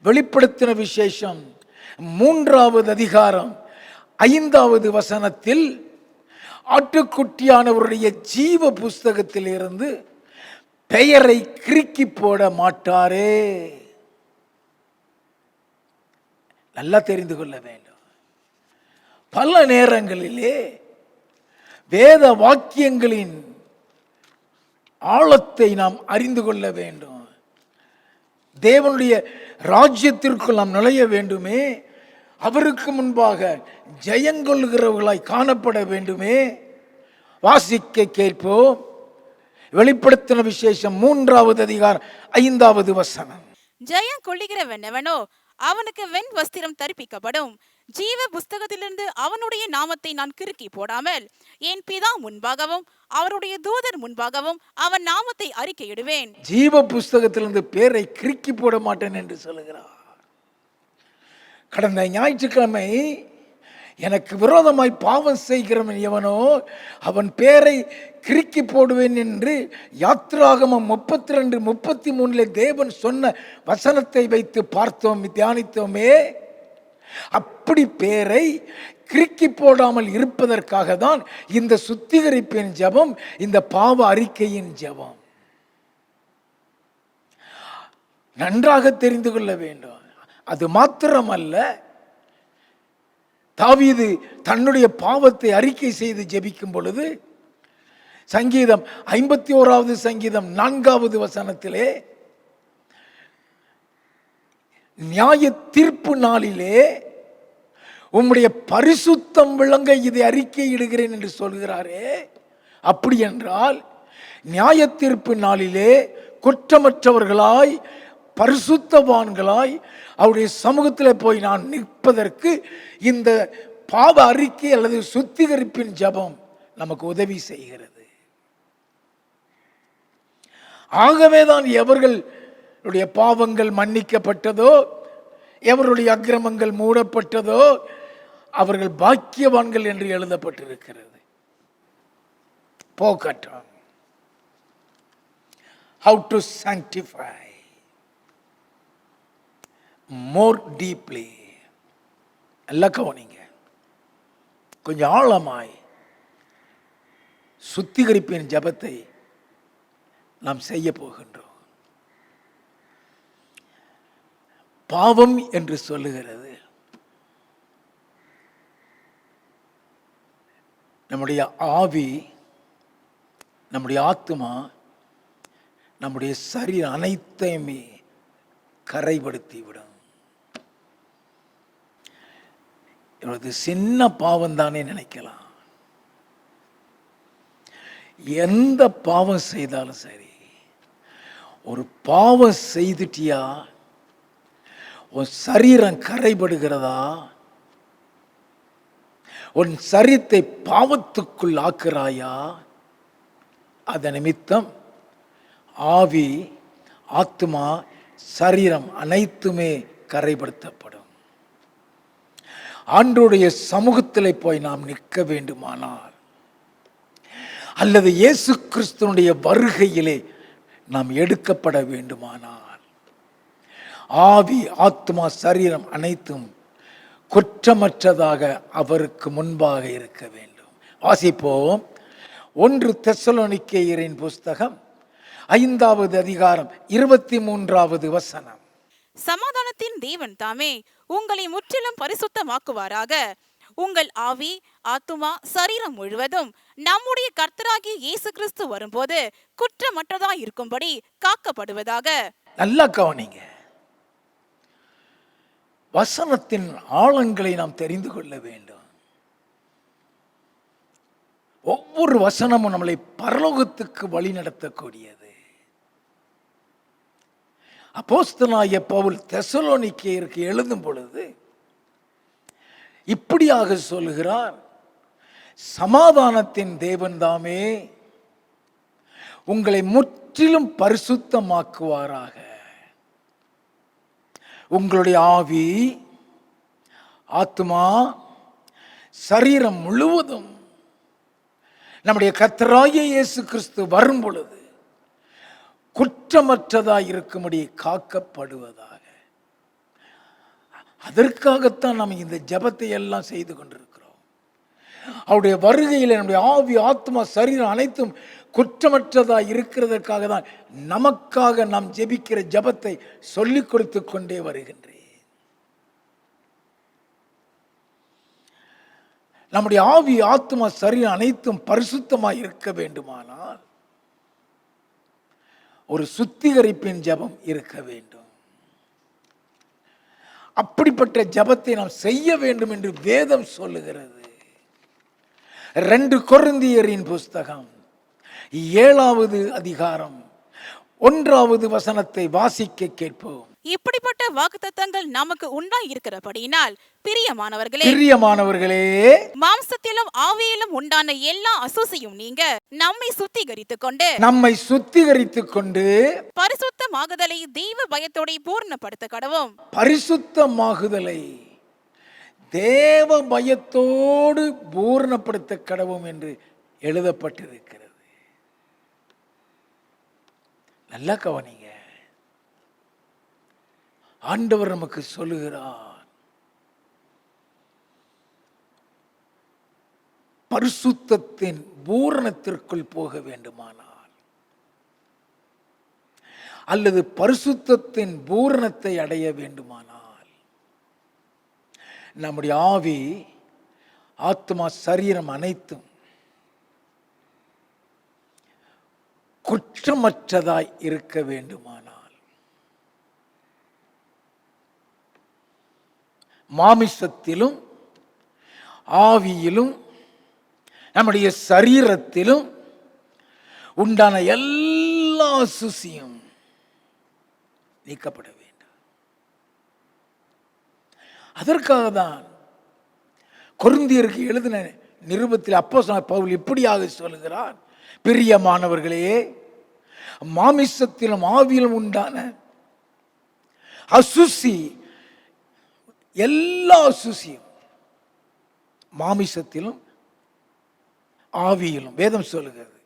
வெளிப்படுத்தின விசேஷம் 3வது அதிகாரம் 5வது வசனத்தில், ஆட்டுக்குட்டியானவருடைய ஜீவ புஸ்தகத்தில் இருந்து பெயரை கிறுக்கி போட மாட்டாரே. நல்லா தெரிந்து கொள்ள வேண்டும். பல நேரங்களிலே வேத வாக்கியங்களின் ஆழத்தை நாம் அறிந்து கொள்ள வேண்டும். தேவனுடைய ராஜ்யத்திற்குள் நாம் நுழைய வேண்டுமே, அவருக்கு முன்பாக ஜெயங்கொள்கிறவர்களாய் காணப்பட வேண்டுமே. வாசிக்க கேட்போம். வெளிப்படுத்தின விசேஷம் 3வது அதிகாரம் 5வது வசனம். ஜெயம் கொள்ளுகிறவனவனோ அவனுக்கு வெண் வஸ்திரம் தரிப்பிக்கப்படும். ஜீவ புஸ்தகத்திலிருந்து அவனுடைய நாமத்தை நான் கிறுக்கி போடாமல் என் பிதா முன்பாகவும் அவருடைய தூதர் முன்பாகவும் அவன் நாமத்தை அறிக்கையிடுவேன். ஜீவ புஸ்தகத்திலிருந்து பேரை கிறுக்கி போட மாட்டேன் என்று சொல்லுகிறார். கடந்த ஞாயிற்றுக்கிழமை, எனக்கு விரோதமாய் பாவம் செய்கிறவன் எவனோ அவன் பேரை கிறுக்கி போடுவேன் என்று யாத்திராகமம் 32-33 தேவன் சொன்ன வசனத்தை வைத்து பார்த்தோம், தியானித்தோமே. அப்படி பேரை கிறுக்கி போடாமல் இருப்பதற்காக தான் இந்த சுத்திகரிப்பின் ஜெபம், இந்த பாவ அறிக்கையின் ஜெபம். நன்றாக தெரிந்து கொள்ள வேண்டும். அது மாத்திரமல்ல, தாவீது தன்னுடைய பாவத்தை அறிக்கை செய்து ஜெபிக்கும் பொழுது, சங்கீதம் 51வது சங்கீதம் 4வது வசனத்திலே, நியாய தீர்ப்பு நாளிலே உம்முடைய பரிசுத்தம் விளங்க இதை அறிக்கையிடுகிறேன் என்று சொல்கிறாரே. அப்படி என்றால் நியாயத்தீர்ப்பு நாளிலே குற்றமற்றவர்களாய் பரிசுத்தவான்களாய் அவருடைய சமூகத்தில் போய் நான் நிற்பதற்கு இந்த பாவ அறிக்கை அல்லது சுத்திகரிப்பின் ஜெபம் நமக்கு உதவி செய்கிறது. ஆகவேதான் எவர்களுடைய பாவங்கள் மன்னிக்கப்பட்டதோ, எவருடைய அக்கிரமங்கள் மூடப்பட்டதோ அவர்கள் பாக்கியவான்கள் என்று எழுதப்பட்டிருக்கிறது. போகட்டும். How to sanctify more deeply. எல்லாம் கவனிங்க. கொஞ்சம் ஆழமாய் சுத்திகரிப்பின் ஜெபத்தை நாம் செய்ய போகின்றோம். பாவம் என்று சொல்லுகிறது நம்முடைய ஆவி, நம்முடைய ஆத்துமா, நம்முடைய சரீரம் அனைத்தையுமே கரைப்படுத்தி விடும். இவரது சின்ன பாவம் தானே நினைக்கலாம். எந்த பாவம் செய்தாலும் சரி, ஒரு பாவம் செய்துட்டியா உன் சரீரம் கரைபடுகிறதா, உன் சரீரத்தை பாவத்துக்குள் ஆக்குறாயா, அதன் நிமித்தம் ஆவி, ஆத்துமா, சரீரம் அனைத்துமே கரைப்படுத்தப்படும். ஆண்டவருடைய சமூகத்தில் போய் நாம் நிற்க வேண்டுமானால், அல்லது இயேசு கிறிஸ்துவினுடைய வருகையிலே நாம் எடுக்கப்பட வேண்டுமானால், ஆவி, ஆத்துமா, சரீரம் அனைத்தும் குற்றமற்றதாக அவருக்கு முன்பாக இருக்க வேண்டும். வாசிப்போம். 1 தெசலோனிக்கேயரின் புஸ்தகம் 5வது அதிகாரம் 23வது வசனம். சமாதானத்தின் தேவன் தாமே உங்களை முற்றிலும் பரிசுத்தமாக்குவாராக. உங்கள் ஆவி, ஆத்துமா, சரீரம் முழுவதும் நம்முடைய கர்த்தராகிய இயேசு கிறிஸ்து வரும்போது குற்றமற்றதாய் இருக்கும்படி காக்கப்படுவதாக. நல்லா கவனிங்க. வசனத்தின் ஆழங்களை நாம் தெரிந்து கொள்ள வேண்டும். ஒவ்வொரு வசனமும் நம்மளை பரலோகத்துக்கு வழி நடத்தக்கூடியது. அப்போஸ்தலனாகிய பவுல் தெசலோனிக்கேயருக்கு எழுதும் பொழுது இப்படியாக சொல்கிறார், சமாதானத்தின் தேவன் தாமே உங்களை முற்றிலும் பரிசுத்தமாக்குவாராக. உங்களுடைய ஆவி, ஆத்துமா, சரீரம் முழுவதும் நம்முடைய கர்த்தராகிய இயேசு கிறிஸ்து வரும் பொழுது குற்றமற்றதாய் இருக்கும்படி காக்கப்படுவதாக. அதற்காகத்தான் நாம் இந்த ஜெபத்தை எல்லாம் செய்து கொண்டிருக்கிறோம். அவருடைய வருகையில் நம்முடைய ஆவி, ஆத்மா, சரீரம் அனைத்தும் குற்றமற்றதாய் இருக்கிறதற்காக தான் நமக்காக நாம் ஜெபிக்கிற ஜெபத்தை சொல்லிக் கொடுத்து கொண்டே வருகின்றேன். நம்முடைய ஆவி, ஆத்மா, சரீரம் அனைத்தும் பரிசுத்தமாய் இருக்க வேண்டுமானால் ஒரு சுத்திகரிப்பின் ஜெபம் இருக்க வேண்டும். அப்படிப்பட்ட ஜெபத்தை நாம் செய்ய வேண்டும் என்று வேதம் சொல்லுகிறது. 2 கொரிந்தியரின் புஸ்தகம் 7வது அதிகாரம் 1வது வசனத்தை வாசிக்க கேட்போம். இப்படிப்பட்ட வாக்குத்தத்தங்கள் நமக்கு உண்டாய் இருக்கிறபடியினால் பிரியமானவர்களே, மாம்சத்திலும் ஆவியிலும் உண்டான எல்லா அசூசியும் நீங்க நம்மை சுத்திகரித்துக் கொண்டு பரிசுத்தமாகுதலை தெய்வ பயத்தோட பூர்ணப்படுத்த கடவும். பரிசுத்தமாகுதலை தேவ பயத்தோடு பூர்ணப்படுத்த கடவும் என்று எழுதப்பட்டிருக்கிறது. நல்லா கவனிங்க. ஆண்டவர் நமக்கு சொல்லுகிறார், பரிசுத்தத்தின் பூரணத்திற்குள் போக வேண்டுமானால், அல்லது பரிசுத்தத்தின் பூரணத்தை அடைய வேண்டுமானால், நம்முடைய ஆவி, ஆத்மா, சரீரம் அனைத்தும் குற்றமற்றதாய் இருக்க வேண்டுமானால், மாமிசத்திலும் ஆவியிலும் நம்முடைய சரீரத்திலும் உண்டான எல்லா அசுசியும் நீக்கப்பட வேண்டும். அதற்காக தான் கொரிந்தியருக்கு எழுதின நிருபத்தில் அப்போஸ்தலனாகிய பவுல் இப்படியாக சொல்கிறார், பிரியமானவர்களே, மாமிசத்திலும் ஆவியிலும் உண்டான அசுசி, எல்லா அசுசியும் மாமிசத்திலும் ஆவியிலும் வேதம் சொல்லுகிறது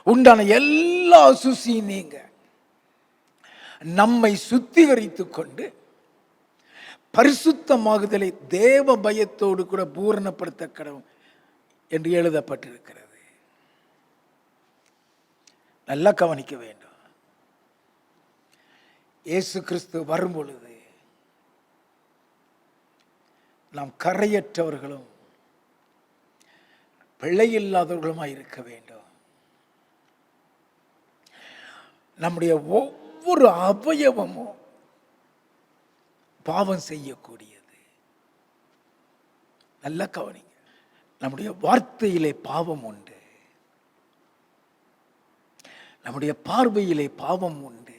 உண்டான எல்லா அசுசியும் நீங்க நம்மை சுத்திகரித்துக் கொண்டு பரிசுத்தமாகுதலை தேவ பயத்தோடு கூட பூரணப்படுத்த கடவும் என்று எழுதப்பட்டிருக்கிறது. நல்லா கவனிக்க வேண்டும். இயேசு கிறிஸ்து வரும் பொழுது நாம் கரையற்றவர்களும் பிழை இல்லாதவர்களுமாய் இருக்க வேண்டும். நம்முடைய ஒவ்வொரு அவயவமும் பாவம் செய்யக்கூடியது. நல்லா கவனிங்க. நம்முடைய வார்த்தையிலே பாவம் உண்டு, நம்முடைய பார்வையிலே பாவம் உண்டு,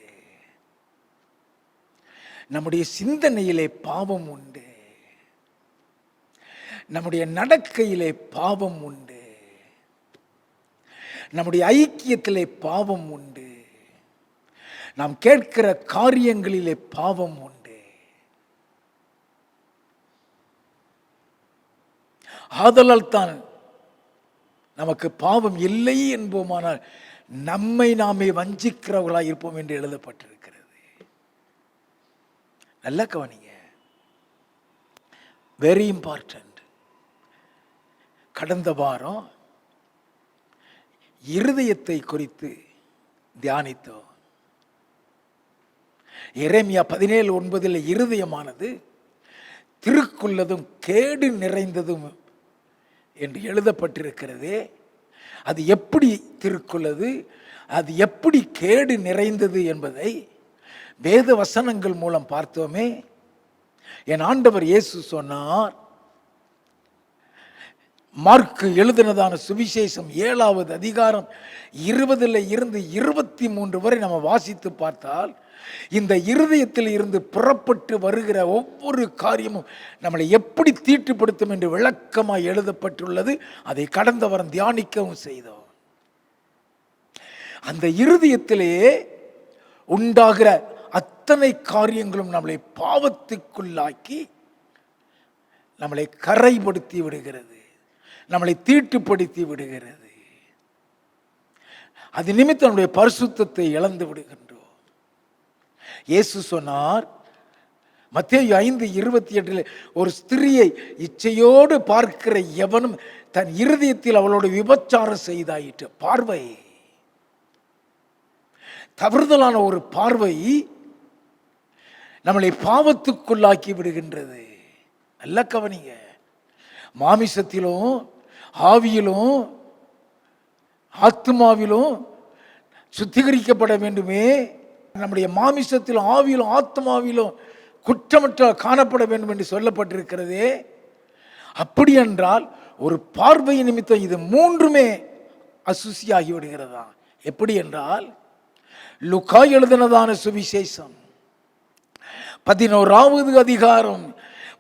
நம்முடைய சிந்தனையிலே பாவம் உண்டு, நம்முடைய நடக்கையிலே பாவம் உண்டு, நம்முடைய ஐக்கியத்திலே பாவம் உண்டு, நாம் கேட்கிற காரியங்களிலே பாவம் உண்டு. ஆதலால் தான் நமக்கு பாவம் இல்லை என்போமானால் நம்மை நாமே வஞ்சிக்கிறவர்களாக இருப்போம் என்று எழுதப்பட்டிருக்கிறது. நல்லா கவனிங்க, வெரி இம்பார்ட்டன்ட். கடந்த வாரம் இருதயத்தை குறித்து தியானித்தோம். எரேமியா 17:9 இருதயமானது திருக்குள்ளதும் கேடு நிறைந்ததும் என்று எழுதப்பட்டிருக்கிறது. அது எப்படி திருக்குள்ளது, அது எப்படி கேடு நிறைந்தது என்பதை வேத வசனங்கள் மூலம் பார்த்தோமே. என் ஆண்டவர் இயேசு சொன்னார், மார்க்கு எழுதினதான சுவிசேஷம் 7வது அதிகாரம் 20 இருந்து 23 வரை நம்ம வாசித்து பார்த்தால், இந்த இருதயத்தில் இருந்து புறப்பட்டு வருகிற ஒவ்வொரு காரியமும் நம்மளை எப்படி தீட்டுப்படுத்தும் என்று விளக்கமாக எழுதப்பட்டுள்ளது. அதை கடந்த வாரம் தியானிக்கவும் செய்தோம். அந்த இருதயத்திலேயே உண்டாகிற அத்தனை காரியங்களும் நம்மளை பாவத்துக்குள்ளாக்கி நம்மளை கரைப்படுத்தி விடுகிறது, நம்மளை தீட்டுப்படுத்தி விடுகிறது. அது நிமித்தம் நம்முடைய பரிசுத்தத்தை இழந்து விடுகின்றோம். இயேசு சொன்னார் மத்தேயு 5:28, ஒரு ஸ்திரியை இச்சையோடு பார்க்கிற எவனும் தன் இருதயத்தில் அவளோடு விபச்சாரம் செய்தாயிற்று. பார்வை, தவறுதலான ஒரு பார்வை நம்மளை பாவத்துக்குள்ளாக்கி விடுகின்றது. நல்ல கவனிங்க, மாமிசத்திலும் ஆவியிலும் ஆத்மாவிலும் சுத்திகரிக்கப்பட வேண்டுமே. நம்முடைய மாமிசத்திலும் ஆவியிலும் ஆத்மாவிலும் குற்றமற்ற காணப்பட வேண்டும் என்று சொல்லப்பட்டிருக்கிறதே. அப்படி என்றால் ஒரு பார்வை நிமித்தம் இது மூன்றுமே அசுசியாகி விடுகிறதா? எப்படி என்றால், லூக்கா எழுதினதான சுவிசேஷம் 11வது அதிகாரம்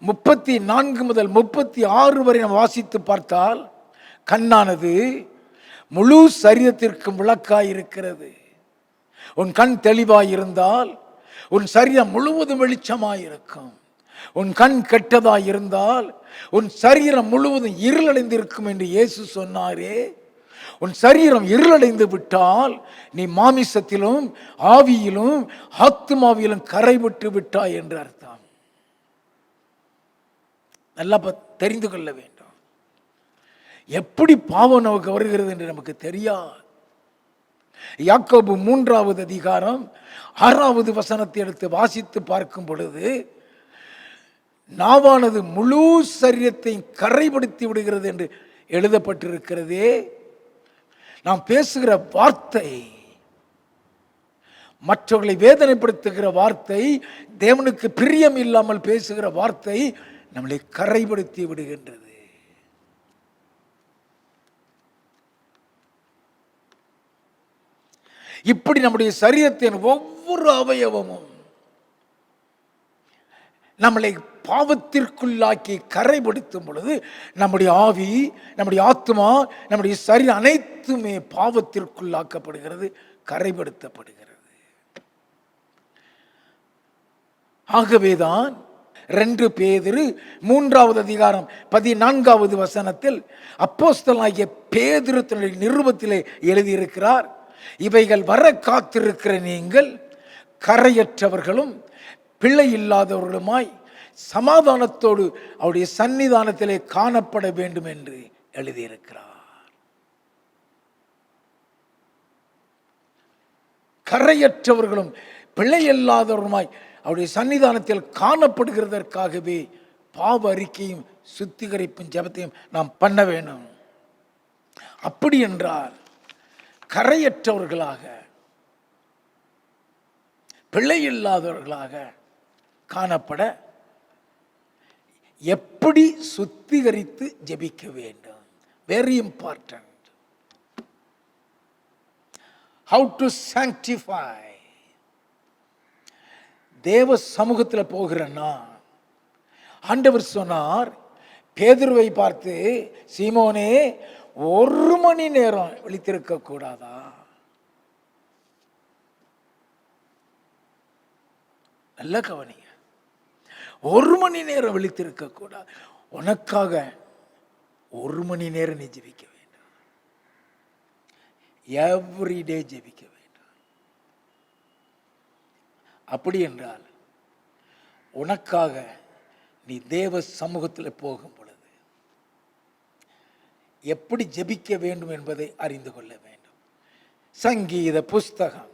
34 முதல் 36 வரை நாம் வாசித்து பார்த்தால், கண்ணானது முழு சரீரத்திற்கும் விளக்காய் இருக்கிறது. உன் கண் தெளிவாய் இருந்தால் உன் சரீரம் முழுவதும் வெளிச்சமாய் இருக்கும். உன் கண் கெட்டதாய் இருந்தால் உன் சரீரம் முழுவதும் இருளடைந்திருக்கும் என்று இயேசு சொன்னாரே. உன் சரீரம் இருளடைந்து விட்டால் நீ மாமிசத்திலும் ஆவியிலும் ஆத்மாவிலும் கரைபட்டு விட்டாய் என்று அர்த்தம். நல்லா தெரிந்து கொள்ள வேண்டும். எப்படி பாவம் நமக்கு வருகிறது என்று நமக்கு தெரியாது. யாக்கோபு 3வது அதிகாரம் 6வது வசனத்தை எடுத்து வாசித்து பார்க்கும் பொழுது, நாவானது முழு சரீரத்தை கரைப்படுத்தி விடுகிறது என்று எழுதப்பட்டிருக்கிறதே. நாம் பேசுகிற வார்த்தை, மற்றவர்களை வேதனைப்படுத்துகிற வார்த்தை, தேவனுக்கு பிரியம் இல்லாமல் பேசுகிற வார்த்தை நம்மளை கரைப்படுத்தி விடுகின்றது. இப்படி நம்முடைய சரீரத்தின் ஒவ்வொரு அவயவமும் நம்மளை பாவத்திற்குள்ளாக்கி கரைப்படுத்தும் பொழுது நம்முடைய ஆவி, நம்முடைய ஆத்மா, நம்முடைய சரீரம் அனைத்துமே பாவத்திற்குள்ளாக்கப்படுகிறது, கரைப்படுத்தப்படுகிறது. ஆகவேதான் 2 பேதுரு 3வது அதிகாரம் 14வது வசனத்தில் அப்போஸ்தலனாகிய பேதுரு தன்னுடைய நிருபத்திலே எழுதியிருக்கிறார், இவைகள் வர காத்திருக்கிற நீங்கள் கரையற்றவர்களும் பிள்ளை இல்லாதவர்களுமாய் சமாதானத்தோடு அவருடைய சன்னிதானத்திலே காணப்பட வேண்டும் என்று எழுதியிருக்கிறார். கரையற்றவர்களும் பிள்ளை இல்லாதவர்களுமாய் அவருடைய சன்னிதானத்தில் காணப்படுகிறதற்காகவே பாவ அறிக்கையும் சுத்திகரிப்பும் ஜெபத்தையும் நாம் பண்ண வேண்டும். அப்படி என்றால் கரையற்றவர்களாக பிள்ளை இல்லாதவர்களாக காணப்பட எப்படி சுத்திகரித்து ஜெபிக்க வேண்டும்? Very important. How to sanctify. தேவ சமூகத்தில் போகிறேன்னா ஆண்டவர் சொன்னார் பேதுருவை பார்த்து, சீமோனே 1 மணி நேரம் விழித்திருக்க கூடாதா? நல்ல கவனிங்க. 1 மணி நேரம் விழித்திருக்க கூடாது. உனக்காக 1 மணி நேரம் நீ ஜெபிக்க வேண்டும். எவ்ரிடே ஜெபிக்க வேண்டும். அப்படி என்றால் உனக்காக நீ தேவ சமூகத்தில் போகும் பொழுது எப்படி ஜெபிக்க வேண்டும் என்பதை அறிந்து கொள்ள வேண்டும். சங்கீத புஸ்தகம்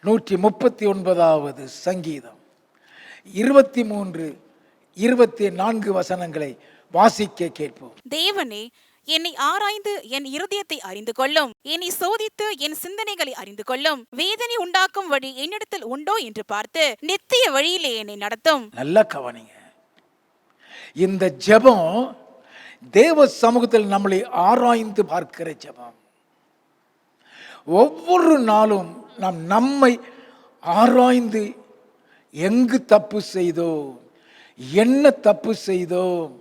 139வது சங்கீதம் 23, 24 வசனங்களை வாசிக்க கேட்போம். தேவனே, என்னை ஆராய்ந்து என் இருதயத்தை அறிந்து கொள்ளும். என்னை சோதித்து என் சிந்தனைகளை அறிந்து கொள்ளும். வேதனை உண்டாக்கும் வழி என்னிடத்தில் உண்டோ என்று பார்த்து நித்திய வழியிலே என்னை நடத்தும். நல்ல கவனிங்க. இந்த ஜெபம் தேவ சமூகத்தில் நம்மளை ஆராய்ந்து பார்க்கிற ஜெபம். ஒவ்வொரு நாளும் நாம் நம்மை ஆராய்ந்து எங்கு தப்பு செய்தோம், என்ன தப்பு செய்தோம்,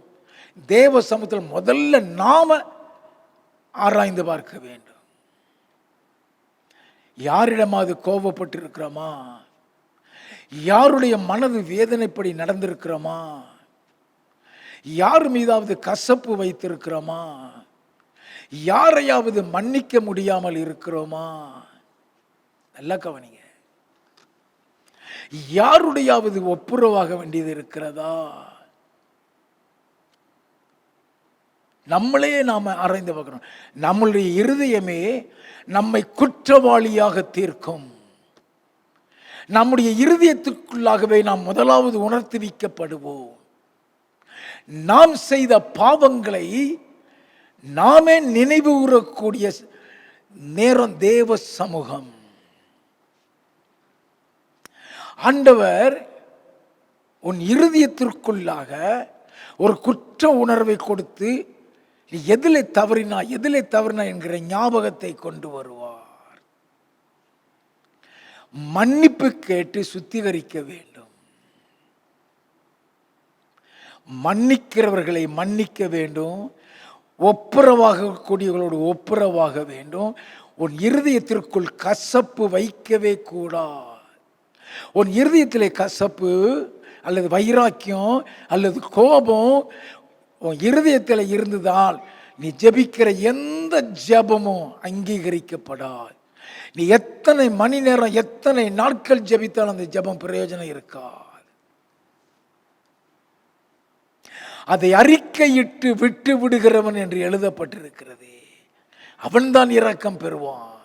தேவ சமூகத்தில் முதல்ல நாம ஆராய்ந்து பார்க்க வேண்டும். யாரிடமாவது கோபப்பட்டு இருக்கிறோமா? யாருடைய மனது வேதனைப்படி நடந்திருக்கிறோமா? யார் மீதாவது கசப்பு வைத்திருக்கிறோமா? யாரையாவது மன்னிக்க முடியாமல் இருக்கிறோமா? நல்ல கவனிங்க. யாருடையாவது ஒப்புரவாக வேண்டியது இருக்கிறதா? நம்மளே நாம ஆராய்ந்து பார்க்கணும். நம்மளுடைய இருதயமே நம்மை குற்றவாளியாக தீர்க்கும். நம்முடைய இருதயத்துக்குள்ளாகவே நாம் முதலாவது உணர்த்துவிக்கப்படுவோம். நாம் செய்த பாவங்களை நாமே நினைவு கூறக்கூடிய நேரம் தேவ சமூகம். ஆண்டவர் உன் இருதயத்திற்குள்ளாக ஒரு குற்ற உணர்வை கொடுத்து நீ எதிலே தவறினா என்கிற ஞாபகத்தை கொண்டு வருவார். மன்னிப்பு கேட்டு சுத்திகரிக்க வேண்டும். மன்னிக்கிறவர்களை மன்னிக்க வேண்டும். ஒப்புரவாக கூடியவர்களோடு ஒப்புரவாக வேண்டும். உன் இருதயத்திற்குள் கசப்பு வைக்கவே கூடாது. உன் இருதயத்திலே கசப்பு அல்லது வைராக்கியம் அல்லது கோபம் உன் இருதயத்தில் இருந்ததால் நீ ஜெபிக்கிற எந்த ஜெபமும் அங்கீகரிக்கப்படாது. நீ எத்தனை மணி நேரம் எத்தனை நாட்கள் ஜெபித்தாலும் அந்த ஜெபம் பிரயோஜனம் இருக்காது. அதை அறிக்கையிட்டு விட்டு விடுகிறவன் என்று எழுதப்பட்டிருக்கிறது. அவன்தான் இரக்கம் பெறுவான்.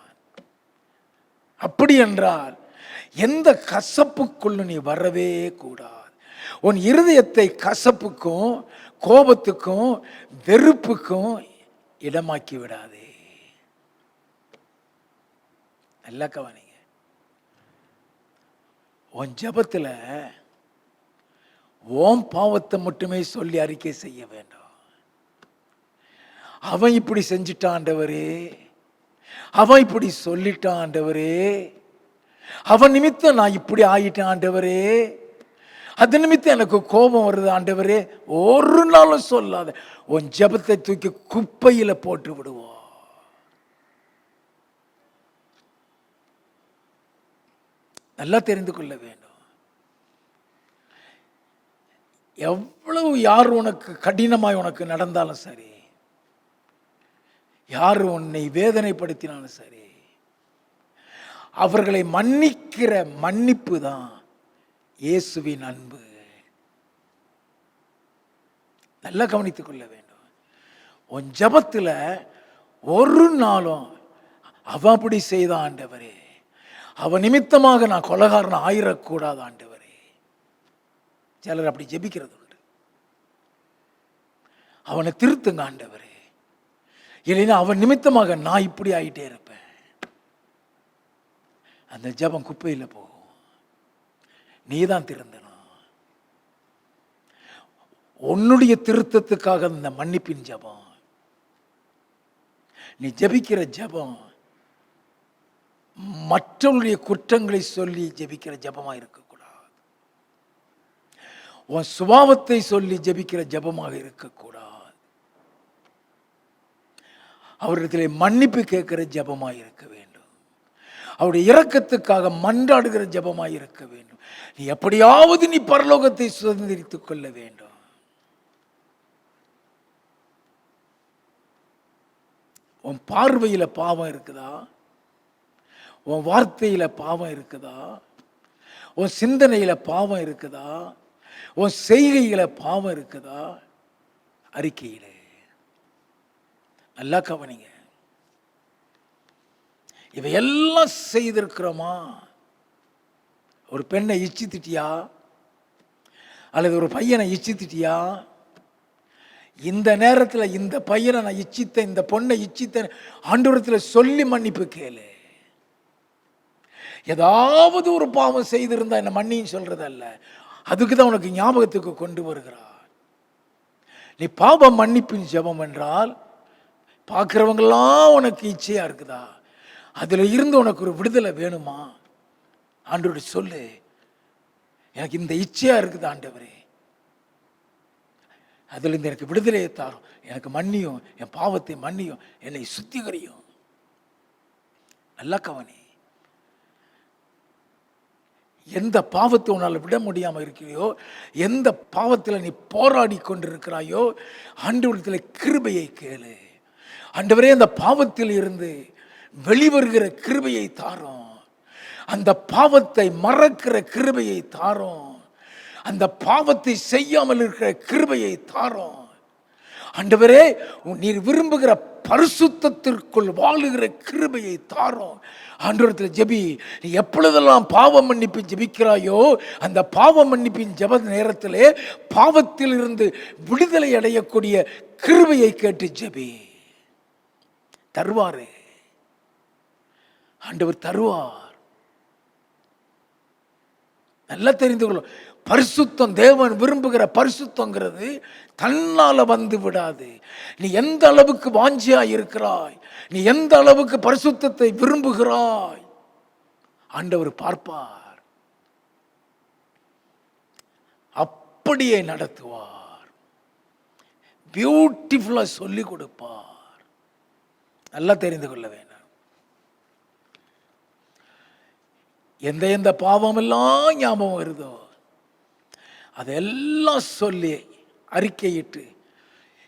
அப்படி என்றால் எந்த கசப்புக்குள்ள நீ வரவே கூடாது. உன் இருதயத்தை கசப்புக்கும் கோபத்துக்கும் வெறுப்புக்கும் இடமாக்கி விடாதே. நல்லா கவனிங்க. உன் ஜெபத்தில் ஓம் பாவத்தை மட்டுமே சொல்லி அறிக்கை செய்ய வேண்டும். அவன் இப்படி செஞ்சிட்டான் ஆண்டவரே, அவன் இப்படி சொல்லிட்டான் ஆண்டவரே, அவன் நிமித்தம் நான் இப்படி ஆயிட்டேன் ஆண்டவரே, அது நிமித்தம் எனக்கு கோபம் வருது ஆண்டவரே. ஒரு நாளும் சொல்லாத. உன் ஜெபத்தை தூக்கி குப்பையில போட்டு விடுவோம். நல்லா தெரிந்து கொள்ள வேண்டும். எவ்வளவு யார் உனக்கு கடினமாய் உனக்கு நடந்தாலும் சரி, யார் உன்னை வேதனைப்படுத்தினாலும் சரி, அவர்களை மன்னிக்கிற மன்னிப்பு தான் இயேசுவின் அன்பு. நல்லா கவனித்துக் கொள்ள வேண்டும். உன் ஜெபத்துல ஒரு நாளும் அவன் அப்படி செய்தான் ஆண்டவரே, அவன் நிமித்தமாக நான் கொலைகாரன் ஆயிடக்கூடாது ஆண்டவரே. சிலர் அப்படி ஜெபிக்கிறது உண்டு. அவனை திருத்துங்க ஆண்டவரே, இல்லைன்னா அவன் நிமித்தமாக நான் இப்படி ஆயிட்டே இருப்பேன். அந்த ஜெபம் குப்பையில் போகும். நீதான் திருந்தணும். உன்னுடைய திருத்தத்துக்காக இந்த மன்னிப்பின் ஜெபம், நீ ஜெபிக்கிற ஜெபம் மற்றவருடைய குற்றங்களை சொல்லி ஜெபிக்கிற ஜெபமா இருக்கக்கூடாது. உன் சுபாவத்தை சொல்லி ஜெபிக்கிற ஜெபமாக இருக்கக்கூடாது. அவரிடத்திலே மன்னிப்பு கேட்கிற ஜெபமாக இருக்க வேண்டும். அவருடைய இரக்கத்துக்காக மன்றாடுகிற ஜெபமாக இருக்க வேண்டும். நீ எப்படியாவது நீ பரலோகத்தை சுதந்திரித்துக் கொள்ள வேண்டும். உன் பார்வையில பாவம் இருக்குதா? உன் வார்த்தையில பாவம் இருக்குதா? உன் சிந்தனையில பாவம் இருக்குதா? உன் செய்கையில பாவம் இருக்குதா? அறிக்கையில நல்லா கவனிங்க. இவையெல்லாம் செய்திருக்கிறோமா? ஒரு பெண்ணை இச்சித்திட்டியா? அல்லது ஒரு பையனை இச்சித்திட்டியா? இந்த நேரத்தில் இந்த பையனை நான் இச்சித்தேன், இந்த பொண்ணை இச்சித்தேன், ஆண்டவரத்தில் சொல்லி மன்னிப்பு கேளு. ஏதாவது ஒரு பாவம் செய்திருந்தா என்ன மன்னின்னு சொல்றதல்ல, அதுக்கு தான் உனக்கு ஞாபகத்துக்கு கொண்டு வருகிறார். நீ பாவம் மன்னிப்பின் ஜெபம் என்றால் பார்க்கிறவங்களாம் உனக்கு இச்சையா இருக்குதா? அதுல இருந்து உனக்கு ஒரு விடுதலை வேணுமா? ஆண்டவரே சொல்லு, எனக்கு இந்த இச்சையா இருக்குது ஆண்டவரே, அதுல இருந்து எனக்கு விடுதலையை தாரும், எனக்கு மன்னியும், என் பாவத்தை மன்னியும், என்னை சுத்திகரியும். நல்லா கவனி. எந்த பாவத்தை உன்னால் விட முடியாமல் இருக்கிறையோ, எந்த பாவத்தில் நீ போராடி கொண்டிருக்கிறாயோ, ஆண்டவரிடத்தில் கிருபையை கேளு. ஆண்டவரே, அந்த பாவத்தில் இருந்து வெளிவருகிற கிருபையை தாரும், அந்த பாவத்தை மறக்கிற கிருபையை தாரும், அந்த பாவத்தை செய்யாமல் இருக்கிற கிருபையை தாரும். ஆண்டவரே, நீர் விரும்புகிற பரிசுத்தத்திற்குள் வாழுகிற கிருபையை தாரும். ஆண்டவரத்தில் ஜெபி. நீ எப்பொழுதெல்லாம் பாவ மன்னிப்பு ஜெபிக்கிறாயோ, அந்த பாவ மன்னிப்பின் ஜெப நேரத்திலே பாவத்தில் இருந்து விடுதலை அடையக்கூடிய கிருபையை கேட்டு ஜெபி. தருவாரு, ஆண்டவர் தருவார். நல்லா தெரிந்து கொள்ளும். பரிசுத்தம், தேவன் விரும்புகிற பரிசுத்தங்கிறது தன்னால வந்து விடாது. நீ எந்த அளவுக்கு வாஞ்சியா இருக்கிறாய், நீ எந்த அளவுக்கு பரிசுத்தத்தை விரும்புகிறாய், ஆண்டவர் பார்ப்பார், அப்படியே நடத்துவார், பியூட்டிஃபுல்லா சொல்லி கொடுப்பார். நல்லா தெரிந்து கொள்ள வேண்டாம். எந்த எந்த பாவம் எல்லாம் ஞாபகம் வருதோ அதெல்லாம் சொல்லி அறிக்கையிட்டு,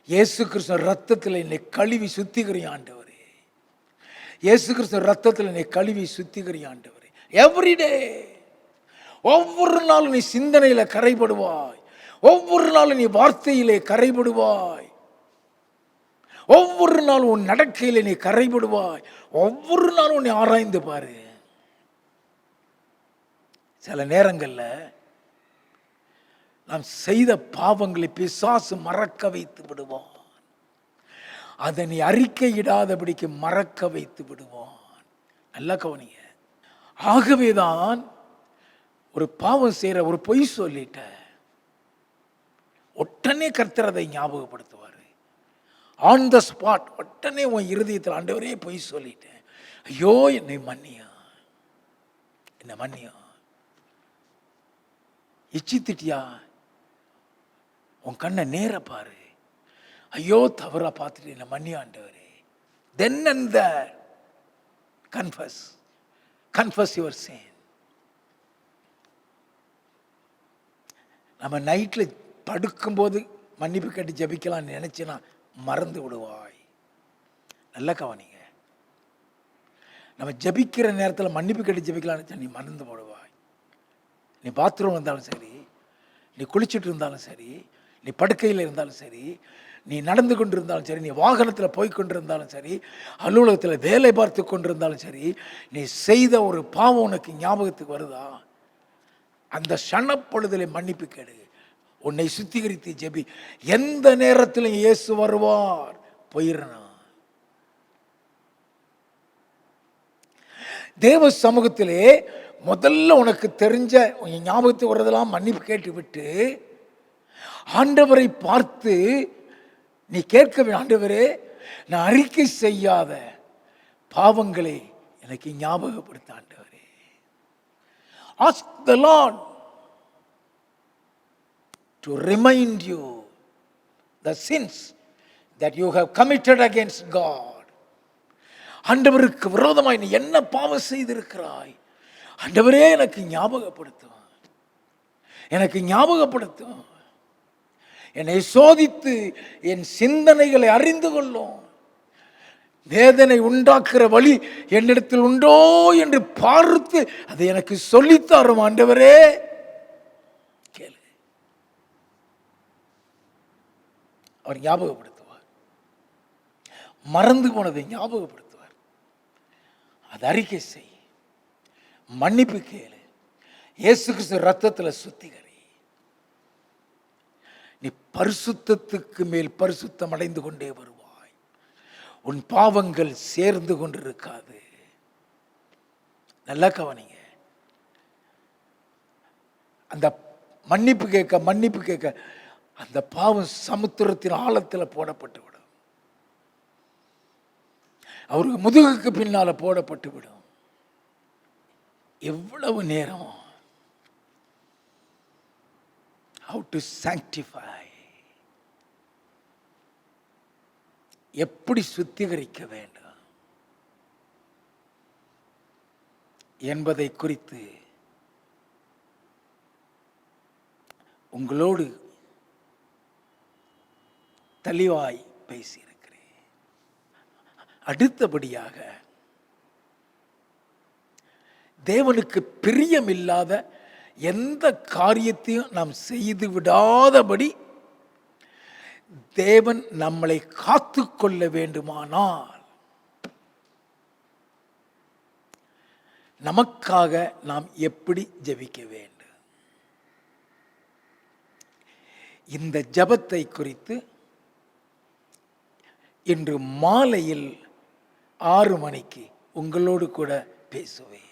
இயேசு கிறிஸ்து ரத்தத்தில் என்னை கழுவி சுத்திகரியும் ஆண்டவரே, இயேசு கிறிஸ்து ரத்தத்தில் என்னை கழுவி சுத்திகரியும் ஆண்டவரே. எவ்ரிடே, ஒவ்வொரு நாளும் நீ சிந்தனையில கரைபடுவாய், ஒவ்வொரு நாளும் நீ வார்த்தையிலே கரைபடுவாய், ஒவ்வொரு நாளும் உன் நடக்கையிலே நீ கரைபடுவாய், ஒவ்வொரு நாளும் நீ ஆராய்ந்து பாரு. சில நேரங்களில் நாம் செய்த பாவங்களை பிசாசு மறக்க வைத்து விடுவான், அதை நீ அறிக்கையிடாதபடிக்கு மறக்க வைத்து விடுவான். நல்லா கவனிங்க. ஆகவேதான் ஒரு பாவம் செய்யற, ஒரு பொய் சொல்லிட்ட உடனே கர்த்தர் அதை ஞாபகப்படுத்துவார். ஆன் த ஸ்பாட் உடனே உன் இருதயத்தில், ஆண்டவரே பொய் சொல்லிட்டேன், ஐயோ என்னை மன்னியா, என்ன மன்னியா, இச்சித்திட்டியா, உன் கண்ணை நேர பாரு, ஐயோ தவறா பார்த்துட்டு என்ன மன்னியா ஆண்டவரே. Then and there confess your sin. நம்ம நைட்டில் படுக்கும்போது மன்னிப்பு கேட்டு ஜபிக்கலாம்னு நினைச்சினா மறந்து விடுவாய். நல்ல கவனிங்க, நம்ம ஜபிக்கிற நேரத்தில் மன்னிப்பு கேட்டு ஜபிக்கலாம்னு நீ மறந்து போடுவாய். நீ பாத்ரூம் இருந்தாலும் சரி, நீ குளிச்சுட்டு இருந்தாலும் சரி, நீ படுக்கையில் இருந்தாலும் சரி, நீ நடந்து கொண்டு இருந்தாலும் சரி, நீ வாகனத்தில் போய்கொண்டு இருந்தாலும் சரி, அலுவலகத்தில் வேலை பார்த்து கொண்டிருந்தாலும் சரி, நீ செய்த ஒரு பாவம் உனக்கு ஞாபகத்துக்கு வருதா, அந்த சணப்பொழுதில் மன்னிப்பு கேடு, உன்னை சுத்திகரித்து ஜெபி. எந்த நேரத்திலும் இயேசு வருவார். போயிடணும். தேவ சமூகத்திலே முதல்ல உனக்கு தெரிஞ்ச ஞாபகத்துக்கு வர்றதெல்லாம் மன்னிப்பு கேட்டு விட்டு ஆண்டவரை பார்த்து நீ கேட்க, ஆண்டவரே நான் அறிக்கை செய்யாத பாவங்களை எனக்கு ஞாபகப்படுத்த ஆண்டவரே. Ask the Lord to remind you the sins that you have committed against God. ஆண்டவருக்கு விரோதமாய் நீ என்ன பாவம் செய்திருக்கிறாய், ஆண்டவரே எனக்கு ஞாபகப்படுத்தும், எனக்கு ஞாபகப்படுத்தும். என்னை சோதித்து என் சிந்தனைகளை அறிந்து கொள்ளும். வேதனை உண்டாக்குற வழி என்னிடத்தில் உண்டோ என்று பார்த்து அதை எனக்கு சொல்லித்தாரும் ஆண்டவரே. கேளு, அவர் ஞாபகப்படுத்துவார். மறந்து போனதை ஞாபகப்படுத்துவார். அது அறிக்கை செய், மன்னிப்பு கேளு, இயேசு கிறிஸ்து ரத்தத்தில் சுத்திகரி. நீ பரிசுத்தத்துக்கு மேல் பரிசுத்தம் அடைந்து கொண்டே வருவாய். உன் பாவங்கள் சேர்ந்து கொண்டிருக்காது. நல்லா கவனிங்க, அந்த மன்னிப்பு கேட்க அந்த பாவம் சமுத்திரத்தின் ஆழத்தில் போடப்பட்டு விடும். அவருக்கு முதுகுக்கு பின்னால போடப்பட்டு விடும். எவ்வளவு நேரம், how to sanctify, எப்படி சுத்திகரிக்க வேண்டும் என்பதை குறித்து உங்களோடு தெளிவாய் பேசியிருக்கிறேன். அடுத்தபடியாக தேவனுக்கு பிரியமில்லாத எந்த காரியத்தையும் நாம் செய்து விடாதபடி தேவன் நம்மளை காத்து கொள்ள வேண்டுமானால் நமக்காக நாம் எப்படி ஜெபிக்க வேண்டும், இந்த ஜெபத்தை குறித்து இன்று மாலையில் 6 மணிக்கு உங்களோடு கூட பேசுவேன்.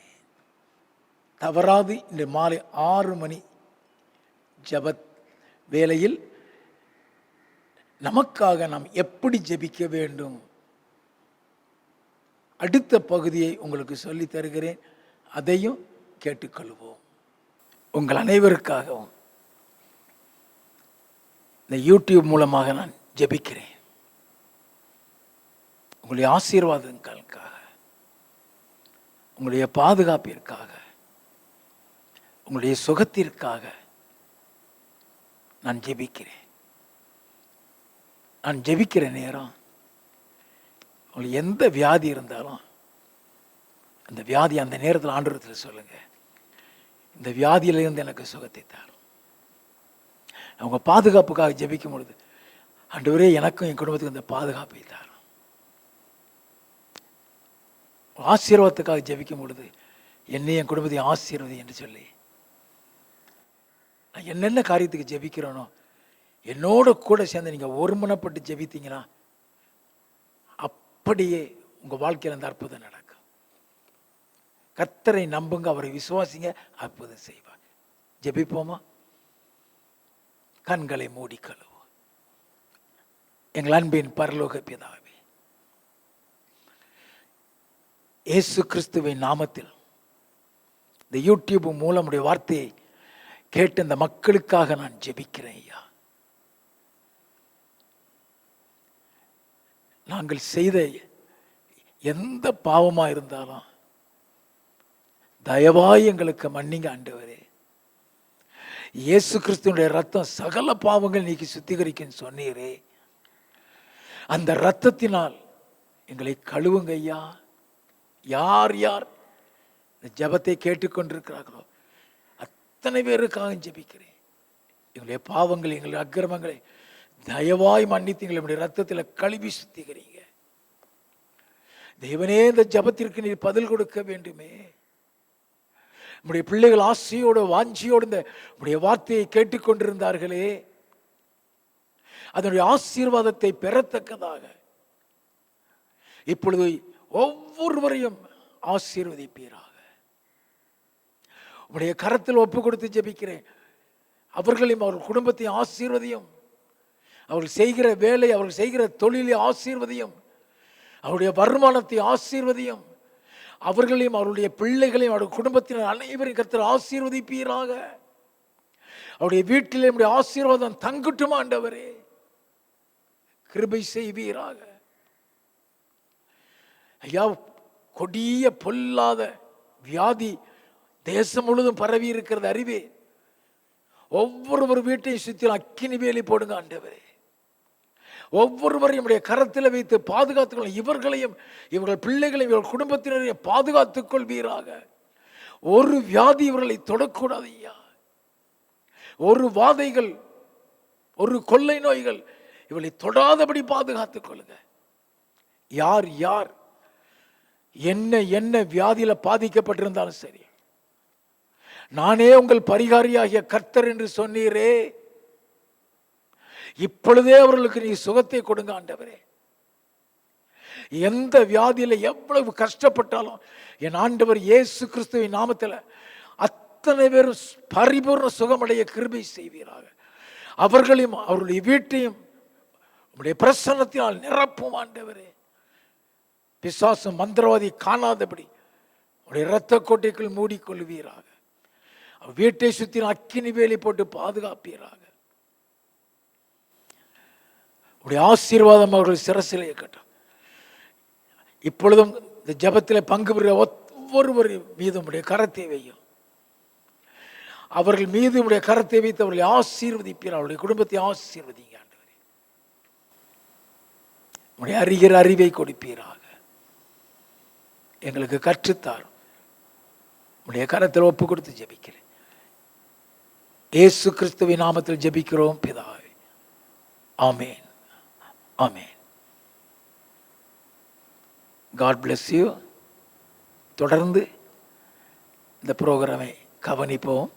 தவறாது இன்று மாலை 6 மணி ஜெப வேளையில் நமக்காக நாம் எப்படி ஜெபிக்க வேண்டும், அடுத்த பகுதியை உங்களுக்கு சொல்லி தருகிறேன். அதையும் கேட்டுக்கொள்வோம். உங்கள் அனைவருக்காகவும் இந்த யூடியூப் மூலமாக நான் ஜெபிக்கிறேன். உங்களுடைய ஆசீர்வாதங்களுக்காக, உங்களுடைய பாதுகாப்பிற்காக, உங்களுடைய சுகத்திற்காக நான் ஜெபிக்கிறேன். நான் ஜெபிக்கிற நேரம் உங்களுக்கு எந்த வியாதி இருந்தாலும் அந்த வியாதி அந்த நேரத்தில் ஆண்டவரிடத்தில் சொல்லுங்க, இந்த வியாதியிலிருந்து எனக்கு சுகத்தை தாரும். அவங்க பாதுகாப்புக்காக ஜெபிக்கும் பொழுது, ஆண்டவரே எனக்கும் என் குடும்பத்துக்கும் இந்த பாதுகாப்பை தாரும். ஆசீர்வாதத்துக்காக ஜெபிக்கும் பொழுது, என்னை என் குடும்பத்தை ஆசீர்வதி என்று சொல்லி, நான் என்னென்ன காரியத்துக்கு ஜெபிக்கிறேனோ என்னோட கூட சேர்ந்து நீங்கள் ஒருமனப்பட்டு ஜெபித்தீங்கன்னா அப்படியே உங்கள் வாழ்க்கையில் அந்த அற்புதம் நடக்கும். கர்த்தரை நம்புங்க, அவரை விசுவாசிங்க, அற்புதம் செய்வார். ஜெபிப்போமா? கண்களை மூடி கழுவோம். எங்கள் அன்பின் பரலோக பிதாவே, இயேசு கிறிஸ்துவின் நாமத்தில் இந்த யூடியூப் மூலம் உடைய வார்த்தையை கேட்டு இந்த மக்களுக்காக நான் ஜெபிக்கிறேன் ஐயா. நாங்கள் செய்த எந்த பாவமா இருந்தாலும் தயவாய் எங்களுக்கு மன்னிங்க ஆண்டவரே. இயேசு கிறிஸ்துவினுடைய ரத்தம் சகல பாவங்கள் நீக்கி சுத்திகரிக்கும் சொன்னீரே. அந்த ரத்தத்தினால் எங்களை கழுவுங்க ஐயா. யார் யார் இந்த ஜெபத்தை கேட்டுக்கொண்டிருக்கிறார்களோ அத்தனை பேருக்காக ஜெபிக்கிறேன். எங்களுடைய பாவங்கள், எங்களுடைய அக்கிரமங்களை தயவாய் மன்னித்து எங்களுடைய ரத்தத்தில் கழுவி சுத்திகரிங்க தேவனே. இந்த ஜெபத்திற்கு நீர் பதில் கொடுக்க வேண்டுமே. நம்முடைய பிள்ளைகள் ஆசையோடு வாஞ்சியோடு இந்த நம்முடைய வார்த்தையை கேட்டுக்கொண்டிருந்தார்களே, அதனுடைய ஆசீர்வாதத்தை பெறத்தக்கதாக இப்பொழுது ஒவ்வொருவரையும் ஆசீர்வதிப்பீராக. உம்முடைய கரத்தில் ஒப்பு கொடுத்து ஜெபிக்கிறேன். அவர்களையும் அவர்கள் குடும்பத்தையும் ஆசீர்வதியும். அவர்கள் செய்கிற வேலை, அவர்கள் செய்கிற தொழிலை ஆசீர்வதியும். அவருடைய வருமானத்தை ஆசீர்வதியும். அவர்களையும் அவருடைய பிள்ளைகளையும் அவருடைய குடும்பத்தினர் அனைவரையும் கர்த்தர் ஆசீர்வதிப்பீராக. அவருடைய வீட்டிலே நம்முடைய ஆசீர்வாதம் தங்கட்டும் ஆண்டவரே. கிருபை செய்வீராக ஐயா. கொடிய பொல்லாத வியாதி தேசம் முழுவதும் பரவி இருக்கிறது அறிவே. ஒவ்வொரு வீட்டையும் சுற்றி அக்கினி வேலி போடுங்க ஆண்டவரே. ஒவ்வொருவரையும் கரத்தில் வைத்து பாதுகாத்துக்கொள்ள, இவர்களையும் இவர்கள் பிள்ளைகளையும் இவர்கள் குடும்பத்தினரையும் பாதுகாத்துக் கொள்வீராக. ஒரு வியாதி இவர்களை தொடக்கூடாது ஐயா. ஒரு வாதைகள், ஒரு கொள்ளை நோய்கள் இவர்களை தொடாதபடி பாதுகாத்துக் கொள்ளுங்க. யார் யார் என்ன வியாதியில பாதிக்கப்பட்டிருந்தாலும் சரி, நானே உங்கள் பரிகாரியாகிய கர்த்தர் என்று சொன்னீரே. இப்பொழுதே அவர்களுக்கு நீ சுகத்தை கொடுங்க ஆண்டவரே. எந்த வியாதியில எவ்வளவு கஷ்டப்பட்டாலும் என் ஆண்டவர் இயேசு கிறிஸ்துவின் நாமத்தில் அத்தனை பேரும் பரிபூர்ண சுகமடைய கிருபை செய்வீராக. அவர்களையும் அவருடைய வீட்டையும் உம்முடைய பிரசன்னத்தினால் நிரப்பும் ஆண்டவரே. பிசாசு மந்திரவாதி காணாதபடி உடைய இரத்த கோட்டைக்குள் மூடிக்கொள்வீராக. வீட்டை சுற்றி அக்கினி வேலி போட்டு பாதுகாப்பீராக. உடைய ஆசீர்வாதம் அவர்கள் சிரசிலே இருக்கட்டும். இப்பொழுதும் இந்த ஜெபத்தில் பங்கு பெறுகிற ஒவ்வொருவர் மீதும் உடைய கரத்தை வையும். அவர்கள் மீது உடைய கரத்தை வைத்து அவர்களை ஆசீர்வதிப்பீர். அவருடைய குடும்பத்தை ஆசீர்வதிங்க ஆண்டவரே. உடைய அறிகிற அறிவை கொடுப்பீராக. எங்களுக்கு கற்றுத்தார். உடைய கரத்தில் ஒப்பு கொடுத்து ஜெபிக்கிறேன். இயேசு கிறிஸ்துவின் நாமத்தில் ஜெபிக்கிறோம் பிதாவே. ஆமென், ஆமென். God bless you. தொடர்ந்து இந்த புரோகிராமை கவனிப்போம்.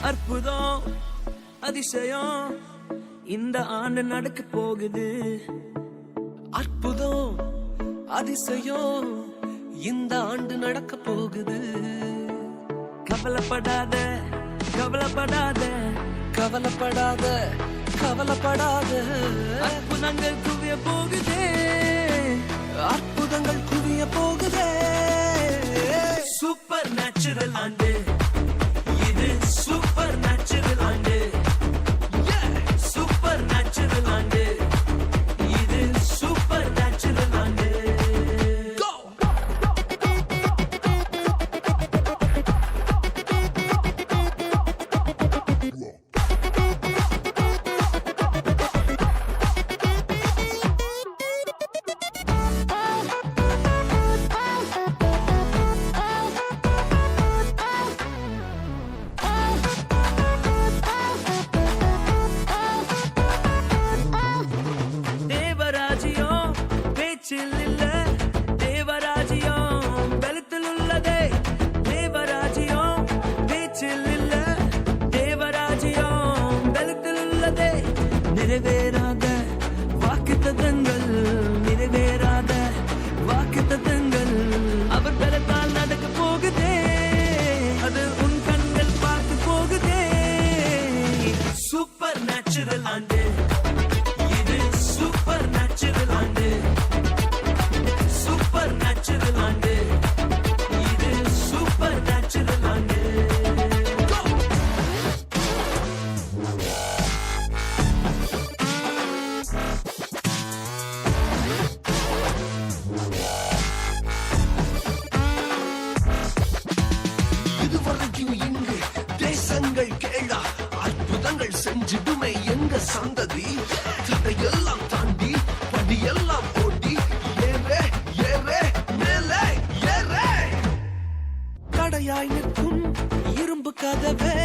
அற்புதம் அதிசயம் இந்த ஆண்டு நடக்க போகுது. அற்புதம் அதிசயம் இந்த ஆண்டு நடக்க போகுது. கவலைப்படாத கவலைப்படாத கவலைப்படாத கவலைப்படாத. அற்புதங்கள் குவிய போகுதே, அற்புதங்கள் குவிய போகுதே. சூப்பர் நேச்சுரல் ஆண்டு இது, சூப்பர் நேச்சுரல் ஆண்டு, சூப்பர் நேச்சுரல் ஆண்டு இது, சூப்பர் நேச்சுரல் ஆண்டு. தத்தங்கள் நிறைவேறாத வாக்கு தத்தங்கள் அவர் பலத்தால் நடக்க போகுதே, அது உன் கண்கள் பார்த்து போகுதே. சூப்பர் நேச்சுரல் ஆண்டு இது, சூப்பர் நேச்சுரல் ஆண்டு, சூப்பர் நேச்சுரல் ஆண்டு இது, சூப்பர் நேச்சுரல் ஆண்டு. இதுவரைக்கும் இங்கு தேசங்கள் கேளா அற்புதங்கள் செஞ்சிடுமே எங்க சந்ததி. தடையெல்லாம் தாண்டி படியெல்லாம் ஓடி ஏறே ஏறே மேலே ஏறே. தடையாய் நிற்கும் இரும்பு கதவே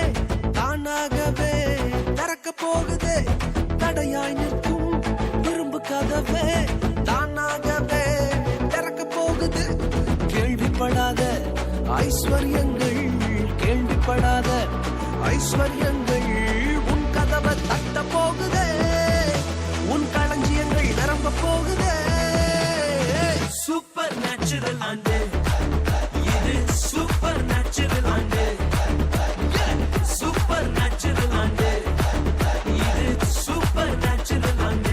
தானாகவே திறக்க போகுதே. தடையாய் நிற்கும் இரும்பு கதவே தானாகவே திறக்க போகுது. கேள்விப்படாத ஐஸ்வர்யங்கள், கேள்விப்படாத ஐஸ்வர்யங்கள் உன் கதவை தட்ட போகுதே. உன் களஞ்சியங்கள் நிரம்ப போகுதே. சூப்பர் நேச்சுரல் ஆண்டு இது, சூப்பர் நேச்சுரல் ஆண்டு, சூப்பர் நேச்சுரல் ஆண்டு இது, சூப்பர் நேச்சுரல் ஆண்டு.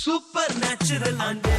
சூப்பர் நேச்சுரல் ஆண்டு